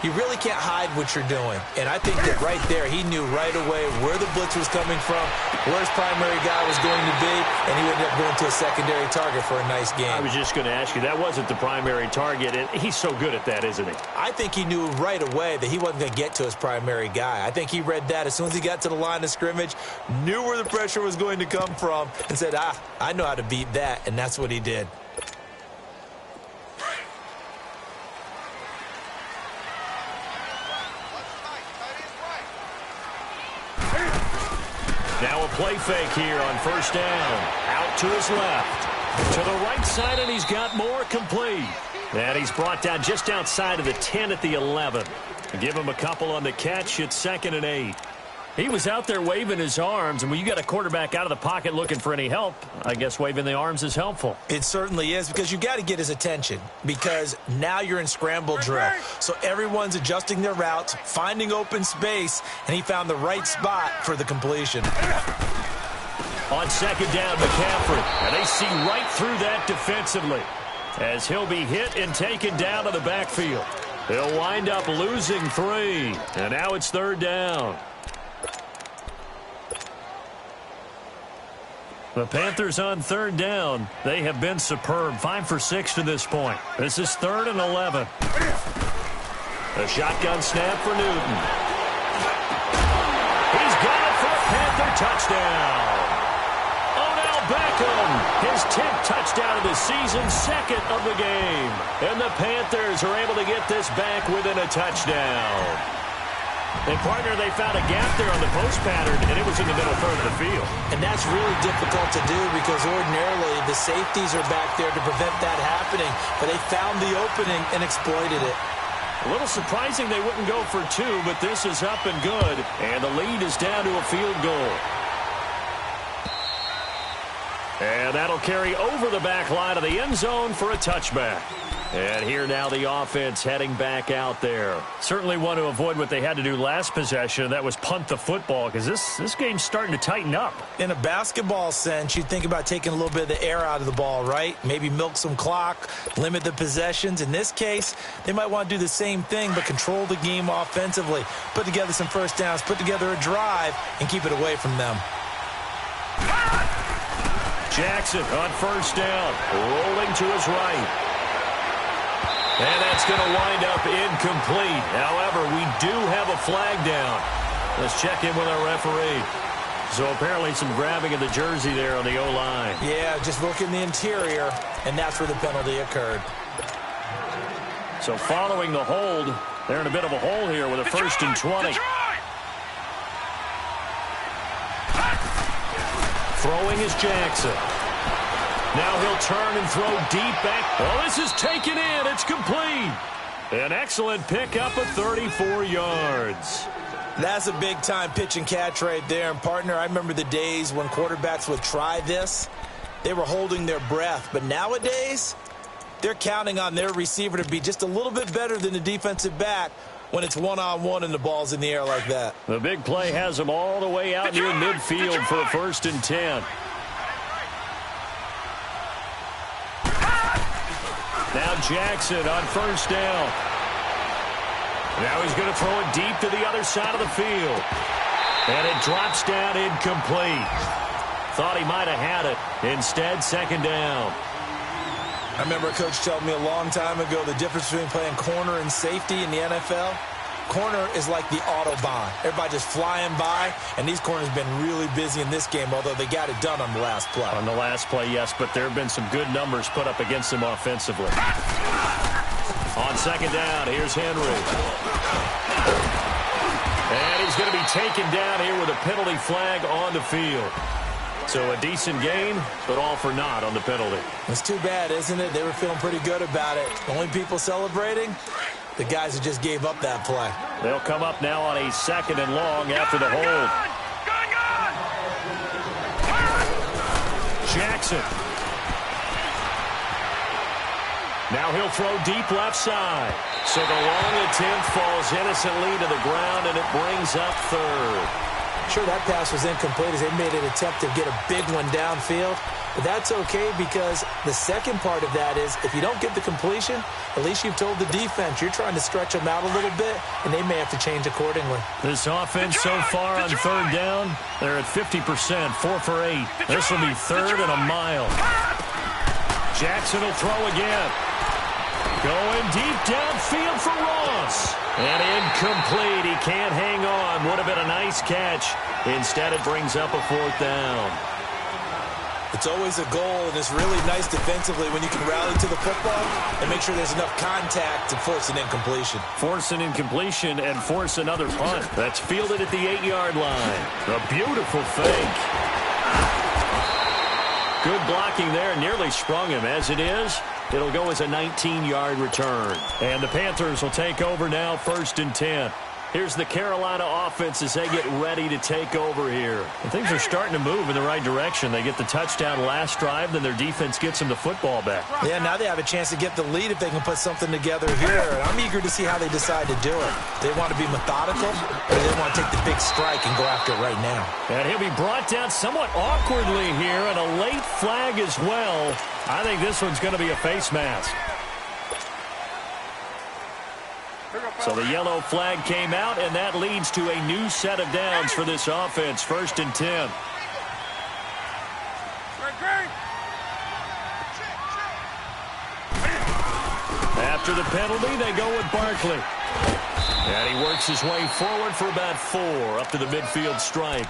Speaker 7: you really can't hide what you're doing. And I think that right there, he knew right away where the blitz was coming from, where his primary guy was going to be, and he ended up going to a secondary target for a nice game.
Speaker 6: I was just going to ask you, that wasn't the primary target, and he's so good at that, isn't he?
Speaker 7: I think he knew right away that he wasn't going to get to his primary guy. I think he read that as soon as he got to the line of scrimmage, knew where the pressure was going to come from, and said, I know how to beat that, and that's what he did.
Speaker 6: Now a play fake here on first down. Out to his left. To the right side, and he's got more, complete. And he's brought down just outside of the 10 at the 11. Give him a couple on the catch. It's 2nd and 8. He was out there waving his arms, and when you got a quarterback out of the pocket looking for any help, I guess waving the arms is helpful.
Speaker 7: It certainly is, because you got to get his attention, because now you're in scramble drill. So everyone's adjusting their routes, finding open space, and he found the right spot for the completion.
Speaker 6: On second down, McCaffrey, and they see right through that defensively as he'll be hit and taken down to the backfield. He'll wind up losing 3, and now it's third down. The Panthers on third down. They have been superb. 5 for 6 to this point. This is 3rd and 11. A shotgun snap for Newton. He's got it for a Panther touchdown. Odell Beckham, his 10th touchdown of the season, 2nd of the game. And the Panthers are able to get this back within a touchdown. And, partner, they found a gap there on the post pattern, and it was in the middle third of the field.
Speaker 7: And that's really difficult to do because ordinarily the safeties are back there to prevent that happening. But they found the opening and exploited it.
Speaker 6: A little surprising they wouldn't go for two, but this is up and good. And the lead is down to a field goal. And that'll carry over the back line of the end zone for a touchback. And here now the offense heading back out there. Certainly want to avoid what they had to do last possession. That was punt the football, because this game's starting to tighten up.
Speaker 7: In a basketball sense, you think about taking a little bit of the air out of the ball, right? Maybe milk some clock, limit the possessions. In this case, they might want to do the same thing, but control the game offensively. Put together some first downs, put together a drive, and keep it away from them.
Speaker 6: Jackson on first down, rolling to his right. And that's going to wind up incomplete. However, we do have a flag down. Let's check in with our referee. So apparently some grabbing of the jersey there on the O-line.
Speaker 7: Yeah, just look in the interior, and that's where the penalty occurred.
Speaker 6: So following the hold, they're in a bit of a hole here with a first and 20. Throwing is Jackson. Now he'll turn and throw deep back. Oh, this is taken in. It's complete. An excellent pickup of 34 yards.
Speaker 7: That's a big-time pitch and catch right there. And, partner, I remember the days when quarterbacks would try this. They were holding their breath. But nowadays, they're counting on their receiver to be just a little bit better than the defensive back when it's one-on-one and the ball's in the air like that.
Speaker 6: The big play has them all the way out near midfield for a first and 10. Now Jackson on first down. Now he's going to throw it deep to the other side of the field. And it drops down incomplete. Thought he might have had it. Instead, second down.
Speaker 7: I remember a coach telling me a long time ago the difference between playing corner and safety in the NFL. Corner is like the Autobahn. Everybody just flying by, and these corners have been really busy in this game, although they got it done on the last play.
Speaker 6: On the last play, yes, but there have been some good numbers put up against them offensively. On second down, here's Henry. And he's going to be taken down here with a penalty flag on the field. So a decent gain, but all for naught on the penalty.
Speaker 7: It's too bad, isn't it? They were feeling pretty good about it. The only people celebrating, the guys who just gave up that play.
Speaker 6: They'll come up now on a second and long after the hold. Jackson. Now he'll throw deep left side. So the long attempt falls innocently to the ground, and it brings up third.
Speaker 7: Sure, that pass was incomplete as they made an attempt to get a big one downfield. But that's okay because the second part of that is if you don't get the completion, at least you've told the defense you're trying to stretch them out a little bit, and they may have to change accordingly.
Speaker 6: This offense so far on third down, they're at 50%, 4 for 8. This will be third and a mile. Jackson will throw again. Going deep downfield for Ross. And incomplete. He can't hang on. Would have been a nice catch. Instead, it brings up a fourth down.
Speaker 7: It's always a goal, and it's really nice defensively when you can rally to the football and make sure there's enough contact to force an incompletion.
Speaker 6: Force an incompletion and force another punt. That's fielded at the 8-yard line. A beautiful fake. Good blocking there. Nearly sprung him. As it is, it'll go as a 19-yard return. And the Panthers will take over now, first and 10. Here's the Carolina offense as they get ready to take over here. And things are starting to move in the right direction. They get the touchdown last drive, then their defense gets them the football back.
Speaker 7: Yeah, now they have a chance to get the lead if they can put something together here. I'm eager to see how they decide to do it. They want to be methodical, or they want to take the big strike and go after it right now.
Speaker 6: And he'll be brought down somewhat awkwardly here, and a late flag as well. I think this one's going to be a face mask. So the yellow flag came out, and that leads to a new set of downs for this offense. First and 10. After the penalty, they go with Barkley. And he works his way forward for about 4 up to the midfield stripe.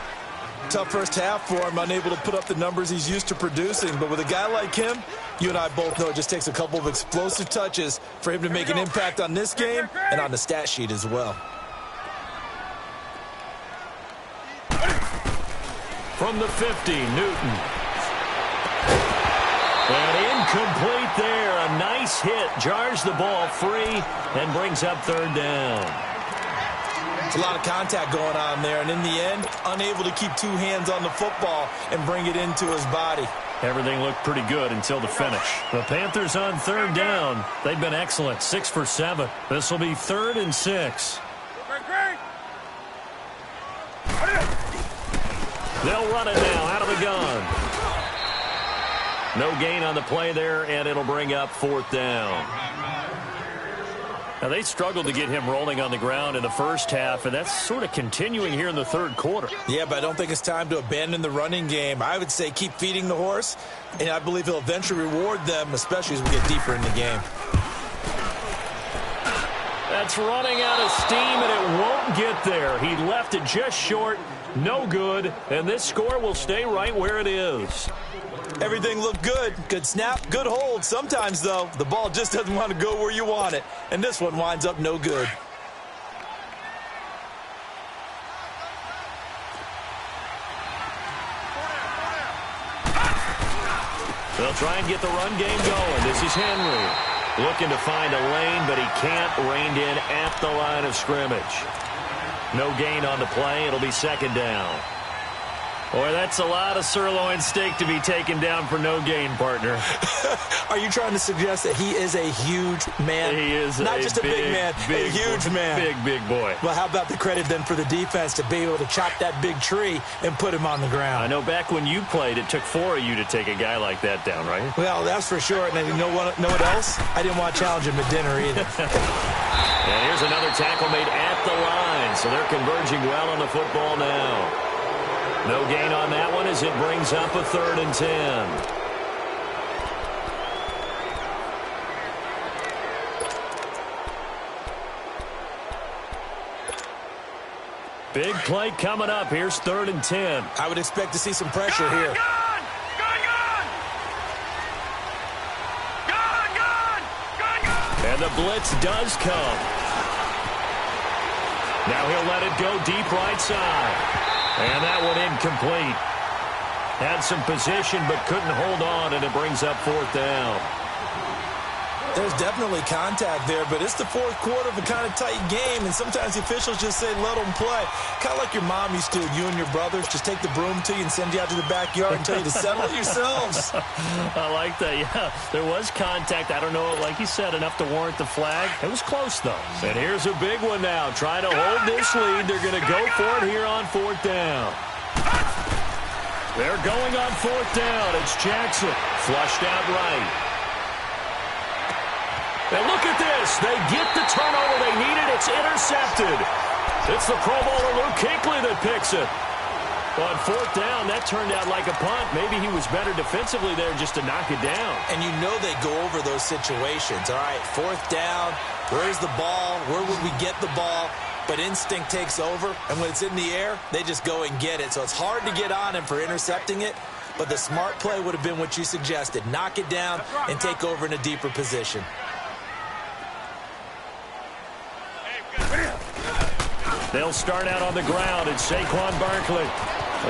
Speaker 7: Tough first half for him, unable to put up the numbers he's used to producing. But with a guy like him, you and I both know it just takes a couple of explosive touches for him to make an impact on this game and on the stat sheet as well. From the 50, Newton.
Speaker 6: And incomplete there. A nice hit. Jars the ball free and brings up third down.
Speaker 7: It's a lot of contact going on there, and in the end, unable to keep two hands on the football and bring it into his body.
Speaker 6: Everything looked pretty good until the finish. The Panthers on third down. They've been excellent, 6 for 7. This will be 3rd and 6. They'll run it now out of the gun. No gain on the play there, and it'll bring up 4th down. Now, they struggled to get him rolling on the ground in the first half, and that's sort of continuing here in the third quarter.
Speaker 7: Yeah, but I don't think it's time to abandon the running game. I would say keep feeding the horse, and I believe he'll eventually reward them, especially as we get deeper in the game.
Speaker 6: That's running out of steam, and it won't get there. He left it just short, no good, and this score will stay right where it is.
Speaker 7: Everything looked good. Good snap, good hold. Sometimes, though, the ball just doesn't want to go where you want it. And this one winds up no good.
Speaker 6: They'll try and get the run game going. This is Henry. Looking to find a lane, but he can't. Reined in at the line of scrimmage. No gain on the play. It'll be 2nd down. Boy, that's a lot of sirloin steak to be taken down for no gain, partner.
Speaker 7: Are you trying to suggest that he is a huge man?
Speaker 6: He is
Speaker 7: not just a big man, a huge man.
Speaker 6: Big boy.
Speaker 7: Well, how about the credit then for the defense to be able to chop that big tree and put him on the ground?
Speaker 6: I know back when you played, it took 4 of you to take a guy like that down, right?
Speaker 7: Well, that's for sure. And you know what else? I didn't want to challenge him at dinner either.
Speaker 6: And here's another tackle made at the line, so they're converging well on the football now. No gain on that one as it brings up a 3rd and 10. Big play coming up. Here's 3rd and 10.
Speaker 7: I would expect to see some pressure here.
Speaker 6: And the blitz does come. Now he'll let it go deep right side. And that one incomplete. Had some position but couldn't hold on, and it brings up 4th down.
Speaker 7: There's definitely contact there, but it's the 4th quarter of a kind of tight game, and sometimes the officials just say let them play. Kind of like your mom used to, you and your brothers, just take the broom to you and send you out to the backyard and tell you to settle it yourselves.
Speaker 6: I like that, yeah. There was contact. I don't know, like you said, enough to warrant the flag. It was close, though. And here's a big one now. Trying to hold this lead. They're going to go for it here on 4th down. They're going on 4th down. It's Jackson. Flushed out right. And look at this. They get the turnover they needed. It's intercepted. It's the Pro Bowler Luke Kuechly that picks it. On 4th down, that turned out like a punt. Maybe he was better defensively there just to knock it down.
Speaker 7: And you know they go over those situations. All right, 4th down. Where's the ball? Where would we get the ball? But instinct takes over, and when it's in the air, they just go and get it. So it's hard to get on him for intercepting it, but the smart play would have been what you suggested. Knock it down and take over in a deeper position.
Speaker 6: They'll start out on the ground. It's Saquon Barkley.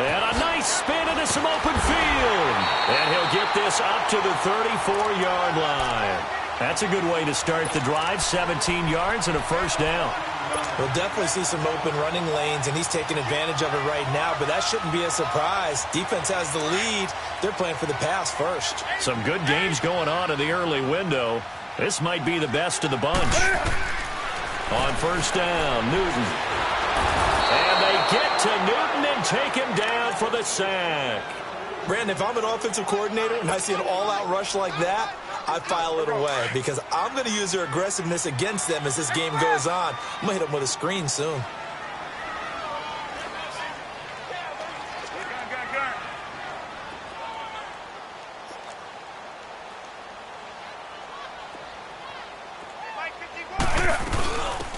Speaker 6: And a nice spin into some open field. And he'll get this up to the 34-yard line. That's a good way to start the drive. 17 yards and a 1st down.
Speaker 7: We'll definitely see some open running lanes, and he's taking advantage of it right now, but that shouldn't be a surprise. Defense has the lead. They're playing for the pass first.
Speaker 6: Some good games going on in the early window. This might be the best of the bunch. On 1st down, Newton. And they get to Newton and take him down for the sack.
Speaker 7: Brandon, if I'm an offensive coordinator and I see an all-out rush like that, I file it away because I'm going to use their aggressiveness against them as this game goes on. I'm going to hit them with a screen soon.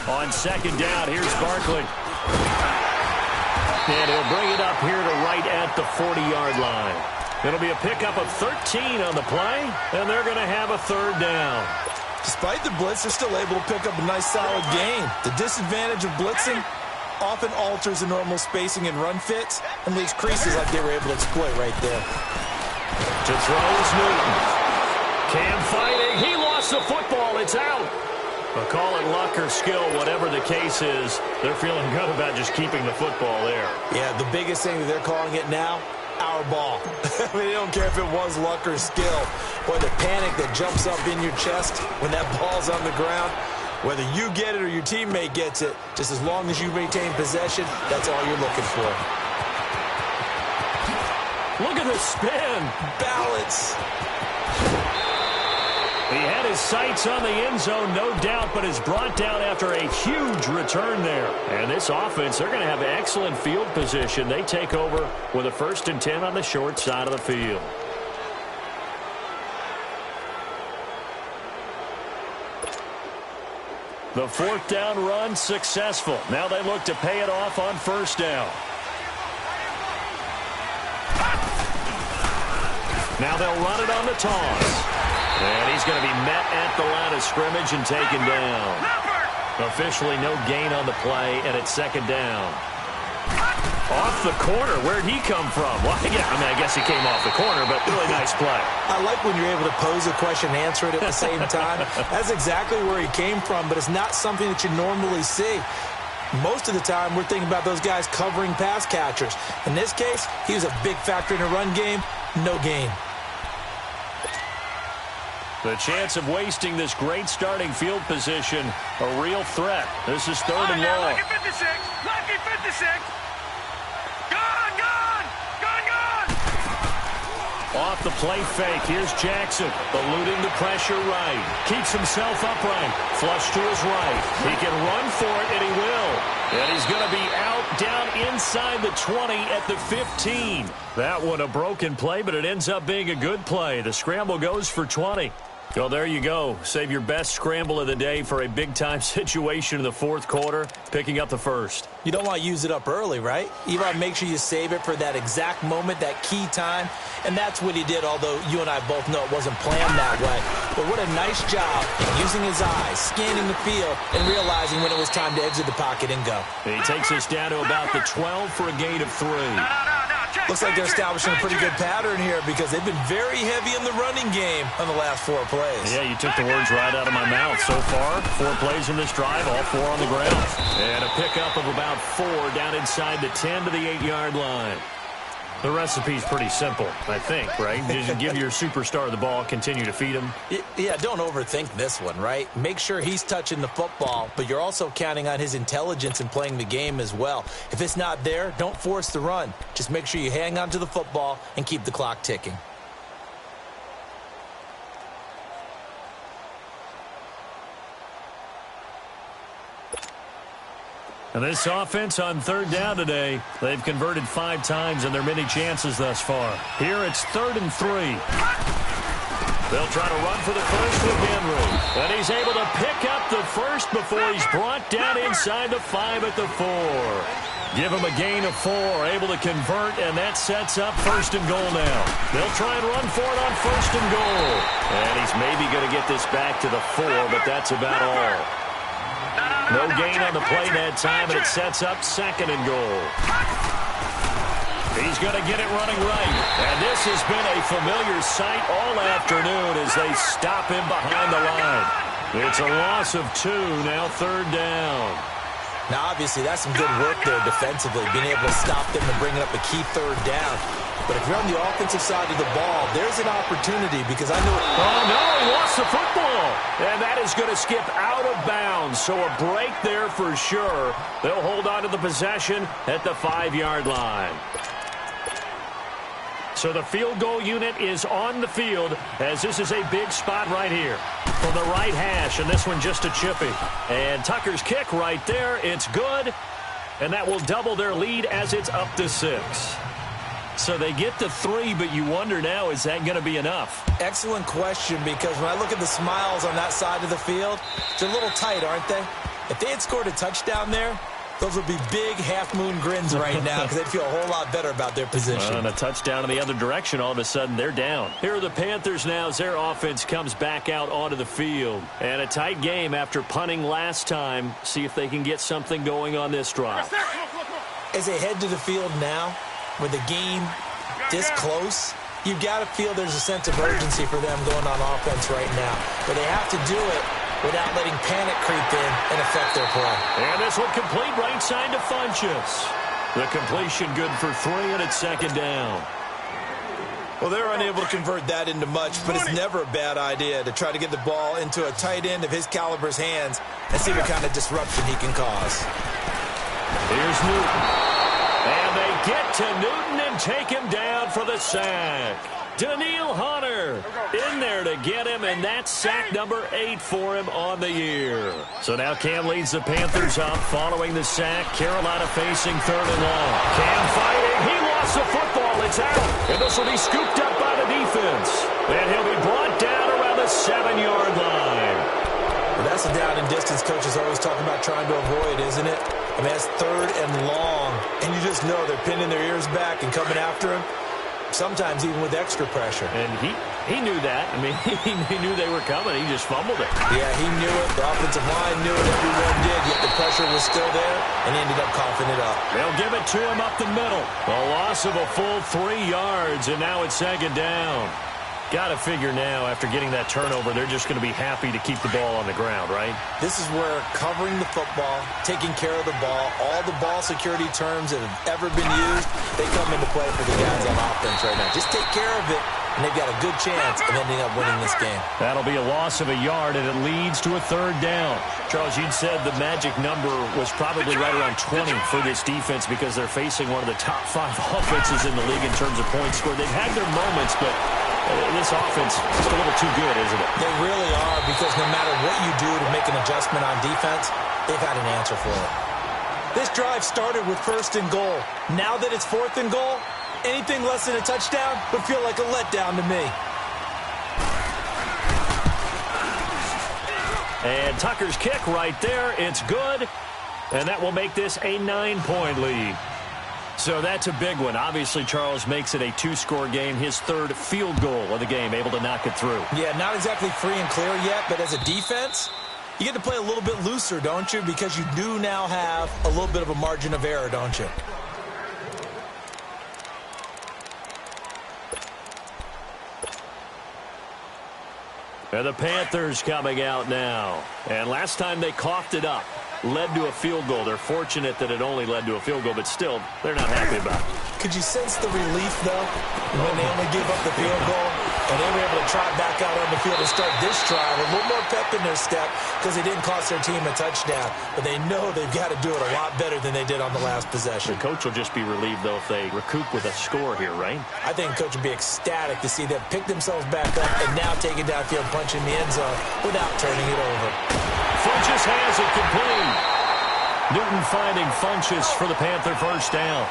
Speaker 6: On 2nd down, here's Barkley. And he'll bring it up here to right at the 40-yard line. It'll be a pickup of 13 on the play, and they're going to have a 3rd down.
Speaker 7: Despite the blitz, they're still able to pick up a nice, solid gain. The disadvantage of blitzing often alters the normal spacing and run fits and leaves creases like they were able to exploit right there.
Speaker 6: To throw is Newton. Cam fighting. He lost the football. It's out. But call it luck or skill, whatever the case is, they're feeling good about just keeping the football there.
Speaker 7: Yeah, the biggest thing that they're calling it now, our ball. I mean, they don't care if it was luck or skill. Boy, the panic that jumps up in your chest when that ball's on the ground, whether you get it or your teammate gets it, just as long as you maintain possession, that's all you're looking for.
Speaker 6: Look at the spin.
Speaker 7: Balance.
Speaker 6: He had his sights on the end zone, no doubt, but is brought down after a huge return there. And this offense, they're going to have excellent field position. They take over with a 1st and 10 on the short side of the field. The 4th down run successful. Now they look to pay it off on 1st down. Now they'll run it on the toss. And he's going to be met at the line of scrimmage and taken down. Officially no gain on the play, and it's 2nd down. Off the corner. Where'd he come from? Well, yeah, I mean, I guess he came off the corner, but really nice play.
Speaker 7: I like when you're able to pose a question and answer it at the same time. That's exactly where he came from, but it's not something that you normally see. Most of the time, we're thinking about those guys covering pass catchers. In this case, he was a big factor in the run game. No gain.
Speaker 6: The chance of wasting this great starting field position, a real threat. This is 3rd and long.
Speaker 8: Lucky 56! Lucky 56! Gone! Gone! Gone! Gone!
Speaker 6: Off the play fake. Here's Jackson, eluding the pressure right. Keeps himself upright. Flush to his right. He can run for it, and he will. And he's going to be out down inside the 20 at the 15. That one a broken play, but it ends up being a good play. The scramble goes for 20. Well, there you go. Save your best scramble of the day for a big-time situation in the 4th quarter, picking up the 1st.
Speaker 7: You don't want to use it up early, right? You want to make sure you save it for that exact moment, that key time. And that's what he did, although you and I both know it wasn't planned that way. But what a nice job using his eyes, scanning the field, and realizing when it was time to exit the pocket and go.
Speaker 6: He takes us down to about the 12 for a gain of 3.
Speaker 7: Looks like they're establishing a pretty good pattern here because they've been very heavy in the running game on the last 4 plays.
Speaker 6: Yeah, you took the words right out of my mouth. So far, 4 plays in this drive, all 4 on the ground. And a pickup of about 4 down inside the 10 to the 8-yard line. The recipe's pretty simple, I think, right? Just give your superstar the ball, continue to feed him.
Speaker 7: Yeah, don't overthink this one, right? Make sure he's touching the football, but you're also counting on his intelligence in playing the game as well. If it's not there, don't force the run. Just make sure you hang on to the football and keep the clock ticking.
Speaker 6: And this offense on 3rd down today, they've converted 5 times in their many chances thus far. Here it's 3rd and 3. They'll try to run for the 1st with Henry. And he's able to pick up the 1st before he's brought down inside the 5 at the 4. Give him a gain of 4, able to convert, and that sets up 1st and goal now. They'll try and run for it on 1st and goal. And he's maybe going to get this back to the 4, but that's about all. No gain on the play that time, and it sets up 2nd and goal. He's going to get it running right. And this has been a familiar sight all afternoon as they stop him behind the line. It's a loss of 2, now 3rd down.
Speaker 7: Now, obviously, that's some good work there defensively, being able to stop them and bringing up a key 3rd down. But if you're on the offensive side of the ball, there's an opportunity because I know...
Speaker 6: Oh, no, he lost the football. And that is going to skip out of bounds. So a break there for sure. They'll hold on to the possession at the 5-yard line. So the field goal unit is on the field as this is a big spot right here. From the right hash, and this one just a chippy. And Tucker's kick right there. It's good. And that will double their lead as it's up to 6. So they get to 3, but you wonder now, is that going to be enough?
Speaker 7: Excellent question, because when I look at the smiles on that side of the field, they're a little tight, aren't they? If they had scored a touchdown there, those would be big half-moon grins right now because they'd feel a whole lot better about their position.
Speaker 6: And a touchdown in the other direction, all of a sudden, they're down. Here are the Panthers now as their offense comes back out onto the field. And a tight game after punting last time. See if they can get something going on this drive.
Speaker 7: As they head to the field now, with the game this close, you got to feel there's a sense of urgency for them going on offense right now. But they have to do it without letting panic creep in and affect their play.
Speaker 6: And this one complete right side to Funchess. The completion good for 3, and it's second down.
Speaker 7: Well, they're unable to convert that into much, but it's never a bad idea to try to get the ball into a tight end of his caliber's hands and see what kind of disruption he can cause.
Speaker 6: Here's Newton. And they get to Newton and take him down for the sack. Daniil Hunter in there to get him, and that's sack number 8 for him on the year. So now Cam leads the Panthers up following the sack. Carolina facing 3rd and long. Cam fighting. He lost the football. It's out. And this will be scooped up by the defense. And he'll be brought down around the 7-yard line.
Speaker 7: Well, that's a down and distance coaches always talk about trying to avoid, isn't it? I mean, that's 3rd and long. And you just know they're pinning their ears back and coming after him. Sometimes even with extra pressure.
Speaker 6: And he knew that. I mean, he knew they were coming. He just fumbled it.
Speaker 7: Yeah, he knew it. The offensive line knew it. Everyone did. Yet the pressure was still there, and he ended up coughing it up.
Speaker 6: They'll give it to him up the middle. A loss of a full 3 yards, and now it's second down. Got to figure now, after getting that turnover, they're just going to be happy to keep the ball on the ground, right?
Speaker 7: This is where covering the football, taking care of the ball, all the ball security terms that have ever been used, they come into play for the guys on offense right now. Just take care of it, and they've got a good chance of ending up winning this game.
Speaker 6: That'll be a loss of a yard, and it leads to a 3rd down. Charles, you'd said the magic number was probably right around 20 for this defense because they're facing one of the top 5 offenses in the league in terms of points scored. They've had their moments, but this offense is just a little too good, isn't it?
Speaker 7: They really are, because no matter what you do to make an adjustment on defense, they've had an answer for it. This drive started with 1st and goal. Now that it's 4th and goal, anything less than a touchdown would feel like a letdown to me.
Speaker 6: And Tucker's kick right there. It's good. And that will make this a 9-point lead. So that's a big one. Obviously, Charles makes it a 2-score game. His 3rd field goal of the game, able to knock it through.
Speaker 7: Yeah, not exactly free and clear yet, but as a defense, you get to play a little bit looser, don't you? Because you do now have a little bit of a margin of error, don't you?
Speaker 6: And the Panthers coming out now. And last time they coughed it up, led to a field goal. They're fortunate that it only led to a field goal, but still, they're not happy about it.
Speaker 7: Could you sense the relief, though, when they only gave up the field goal and they were able to trot back out on the field and start this drive? A little more pep in their step because they didn't cost their team a touchdown, but they know they've got to do it a lot better than they did on the last possession.
Speaker 6: The coach will just be relieved, though, if they recoup with a score here, right?
Speaker 7: I think the coach would be ecstatic to see them pick themselves back up and now take it downfield, punch in the end zone without turning it over.
Speaker 6: Funchess has it complete. Newton finding Funchess for the Panther 1st down.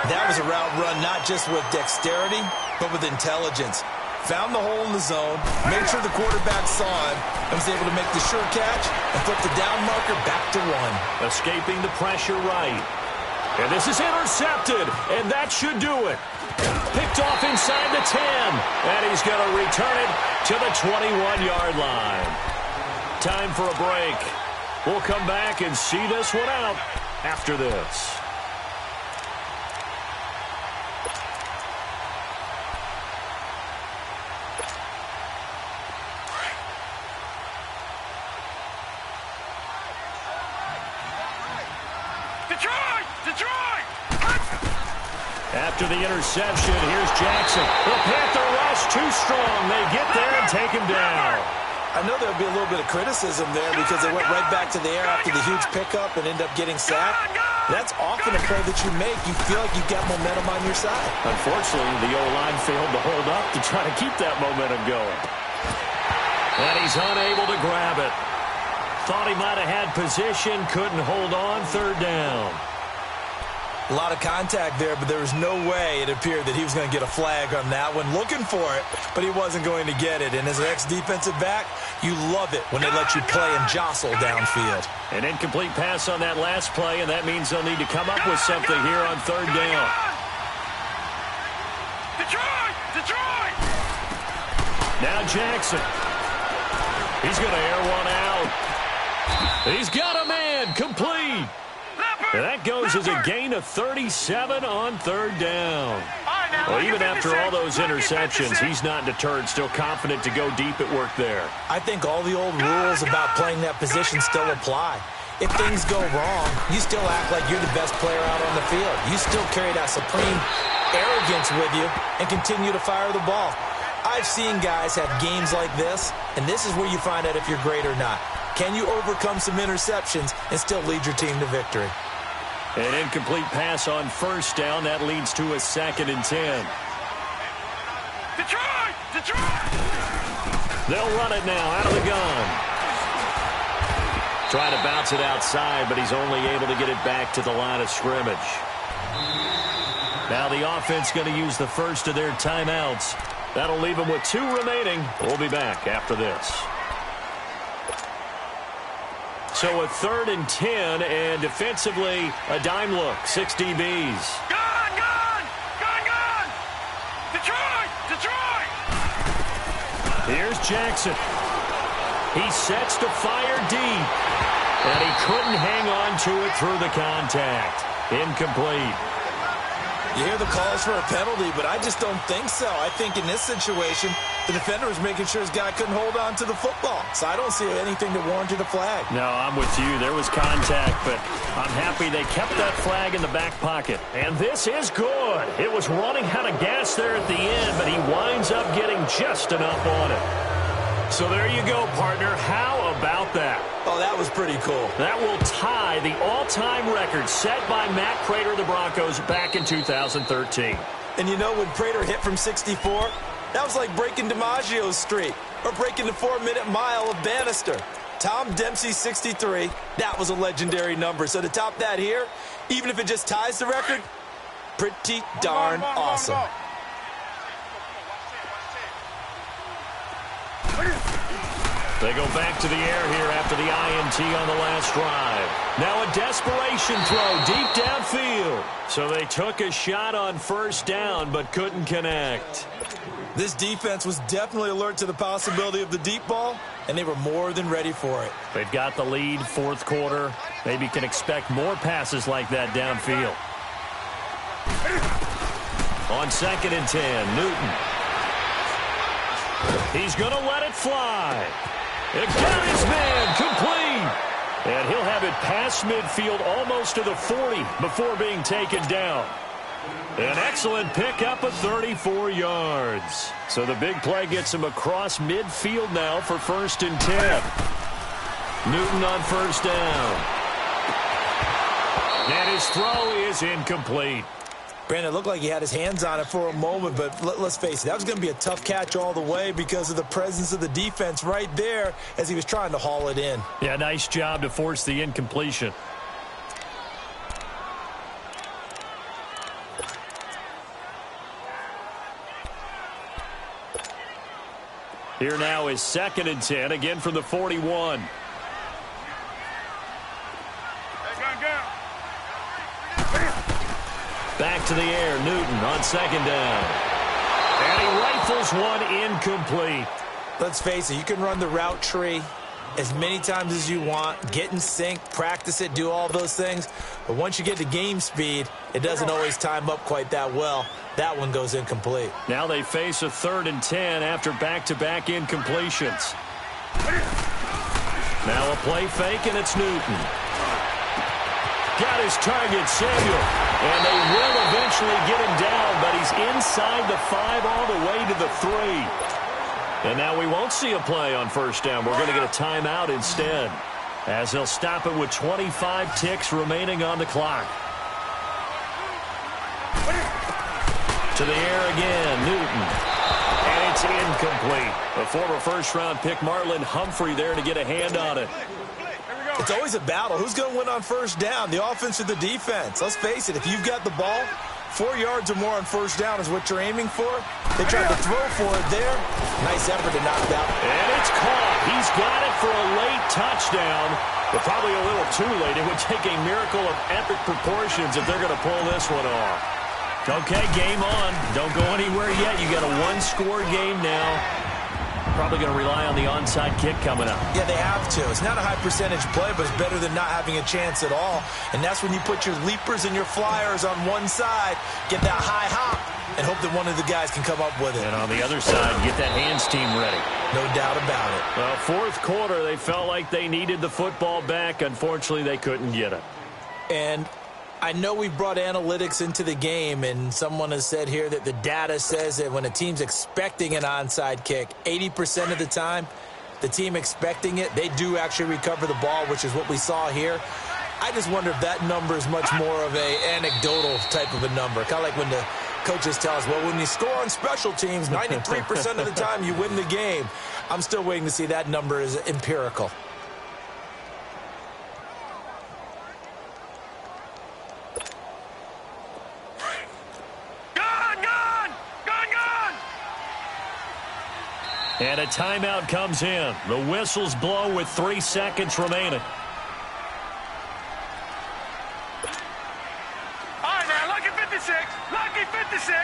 Speaker 7: That was a route run not just with dexterity, but with intelligence. Found the hole in the zone, made sure the quarterback saw him, and was able to make the sure catch and put the down marker back to 1.
Speaker 6: Escaping the pressure right. And this is intercepted, and that should do it. Picked off inside the 10, and he's going to return it to the 21-yard line. Time for a break. We'll come back and see this one out after this. After the interception, here's Jackson. The Panther rush too strong. They get there and take him down.
Speaker 7: I know there'll be a little bit of criticism there because they went right back to the air after the huge pickup and end up getting sacked. That's often a play that you make. You feel like you've got momentum on your side.
Speaker 6: Unfortunately, the O-line failed to hold up to try to keep that momentum going. And he's unable to grab it. Thought he might have had position, couldn't hold on, 3rd down.
Speaker 7: A lot of contact there, but there was no way it appeared that he was going to get a flag on that one. Looking for it, but he wasn't going to get it. And as an ex-defensive back, you love it when they let you play and jostle downfield.
Speaker 6: An incomplete pass on that last play, and that means they'll need to come up with something here on 3rd down.
Speaker 8: Detroit!
Speaker 6: Now Jackson. He's going to air one out. He's got a man, complete. And that goes as a gain of 37 on 3rd down. Well, even after all those interceptions, he's not deterred, still confident to go deep at work there.
Speaker 7: I think all the old rules about playing that position still apply. If things go wrong, you still act like you're the best player out on the field. You still carry that supreme arrogance with you and continue to fire the ball. I've seen guys have games like this, and this is where you find out if you're great or not. Can you overcome some interceptions and still lead your team to victory?
Speaker 6: An incomplete pass on first down. That leads to a 2nd and 10.
Speaker 8: Detroit! Detroit!
Speaker 6: They'll run it now out of the gun. Trying to bounce it outside, but he's only able to get it back to the line of scrimmage. Now the offense going to use the first of their timeouts. That'll leave them with 2 remaining. We'll be back after this. So a 3rd and 10, and defensively, a dime look. 6 DBs.
Speaker 8: Gone! Gone! Gone! Gone! Detroit! Detroit!
Speaker 6: Here's Jackson. He sets to fire deep, and he couldn't hang on to it through the contact. Incomplete.
Speaker 7: You hear the calls for a penalty, but I just don't think so. I think in this situation, the defender was making sure his guy couldn't hold on to the football. So I don't see anything that warranted a flag.
Speaker 6: No, I'm with you. There was contact, but I'm happy they kept that flag in the back pocket. And this is good. It was running out of gas there at the end, but he winds up getting just enough on it. So there you go, partner. How about that?
Speaker 7: Oh, that was pretty cool.
Speaker 6: That will tie the all-time record set by Matt Prater of the Broncos back in 2013.
Speaker 7: And you know, when Prater hit from 64, that was like breaking DiMaggio's streak or breaking the 4-minute mile of Bannister. Tom Dempsey's 63, that was a legendary number. So to top that here, even if it just ties the record, pretty darn awesome.
Speaker 6: They go back to the air here after the INT on the last drive. Now a desperation throw deep downfield. So they took a shot on first down but couldn't connect.
Speaker 7: This defense was definitely alert to the possibility of the deep ball, and they were more than ready for it.
Speaker 6: They've got the lead, 4th quarter. Maybe can expect more passes like that downfield. On 2nd and 10, Newton. He's going to let it fly. It got his man complete. And he'll have it past midfield almost to the 40 before being taken down. An excellent pickup of 34 yards. So the big play gets him across midfield now for 1st and 10. Newton on first down. And his throw is incomplete.
Speaker 7: Brandon, it looked like he had his hands on it for a moment, but let's face it, that was going to be a tough catch all the way because of the presence of the defense right there as he was trying to haul it in.
Speaker 6: Yeah, nice job to force the incompletion. Here now is 2nd and 10, again from the 41. Back to the air, Newton on 2nd down. And he rifles one incomplete.
Speaker 7: Let's face it, you can run the route tree as many times as you want, get in sync, practice it, do all those things. But once you get to game speed, it doesn't always time up quite that well. That one goes incomplete.
Speaker 6: Now they face a 3rd and 10 after back-to-back incompletions. Now a play fake, and it's Newton. Got his target, Samuel. And they will eventually get him down, but he's inside the 5 all the way to the 3. And now we won't see a play on first down. We're going to get a timeout instead, as they'll stop it with 25 ticks remaining on the clock. To the air again, Newton. And it's incomplete. A former first-round pick, Marlon Humphrey, there to get a hand on it.
Speaker 7: It's always a battle. Who's going to win on first down, the offense or the defense? Let's face it, if you've got the ball, 4 yards or more on first down is what you're aiming for. They tried to throw for it there. Nice effort to knock it out.
Speaker 6: And it's caught. He's got it for a late touchdown, but probably a little too late. It would take a miracle of epic proportions if they're going to pull this one off. Okay, game on. Don't go anywhere yet. You got a one-score game now. Probably going to rely on the onside kick coming up.
Speaker 7: Yeah, they have to. It's not a high percentage play, but it's better than not having a chance at all. And that's when you put your leapers and your flyers on one side, get that high hop, and hope that one of the guys can come up with it.
Speaker 6: And on the other side, get that hands team ready.
Speaker 7: No doubt about it.
Speaker 6: Well, fourth quarter, they felt like they needed the football back. Unfortunately, they couldn't get it.
Speaker 7: And I know we brought analytics into the game, and someone has said here that the data says that when a team's expecting an onside kick, 80% of the time, the team expecting it, they do actually recover the ball, which is what we saw here. I just wonder if that number is much more of a anecdotal type of a number. Kind of like when the coaches tell us, well, when you score on special teams, 93% of the time you win the game. I'm still waiting to see that number is empirical.
Speaker 6: And a timeout comes in. The whistles blow with 3 seconds remaining.
Speaker 8: All right, now, lucky 56. Lucky 56.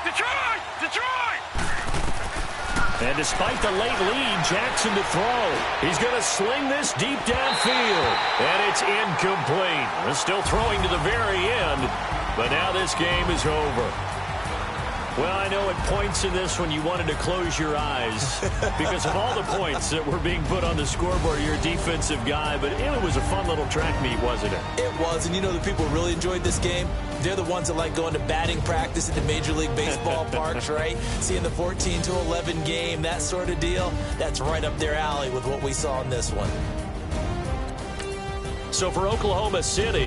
Speaker 8: Detroit! Detroit!
Speaker 6: And despite the late lead, Jackson to throw. He's going to sling this deep downfield. And it's incomplete. They're still throwing to the very end. But now this game is over. Well, I know at points in this when you wanted to close your eyes because of all the points that were being put on the scoreboard. You're a defensive guy, but it was a fun little track meet, wasn't it?
Speaker 7: It was, and you know the people who really enjoyed this game? They're the ones that like going to batting practice at the Major League Baseball parks, right? Seeing the 14-11 game, that sort of deal. That's right up their alley with what we saw in this one.
Speaker 6: So for Oklahoma City,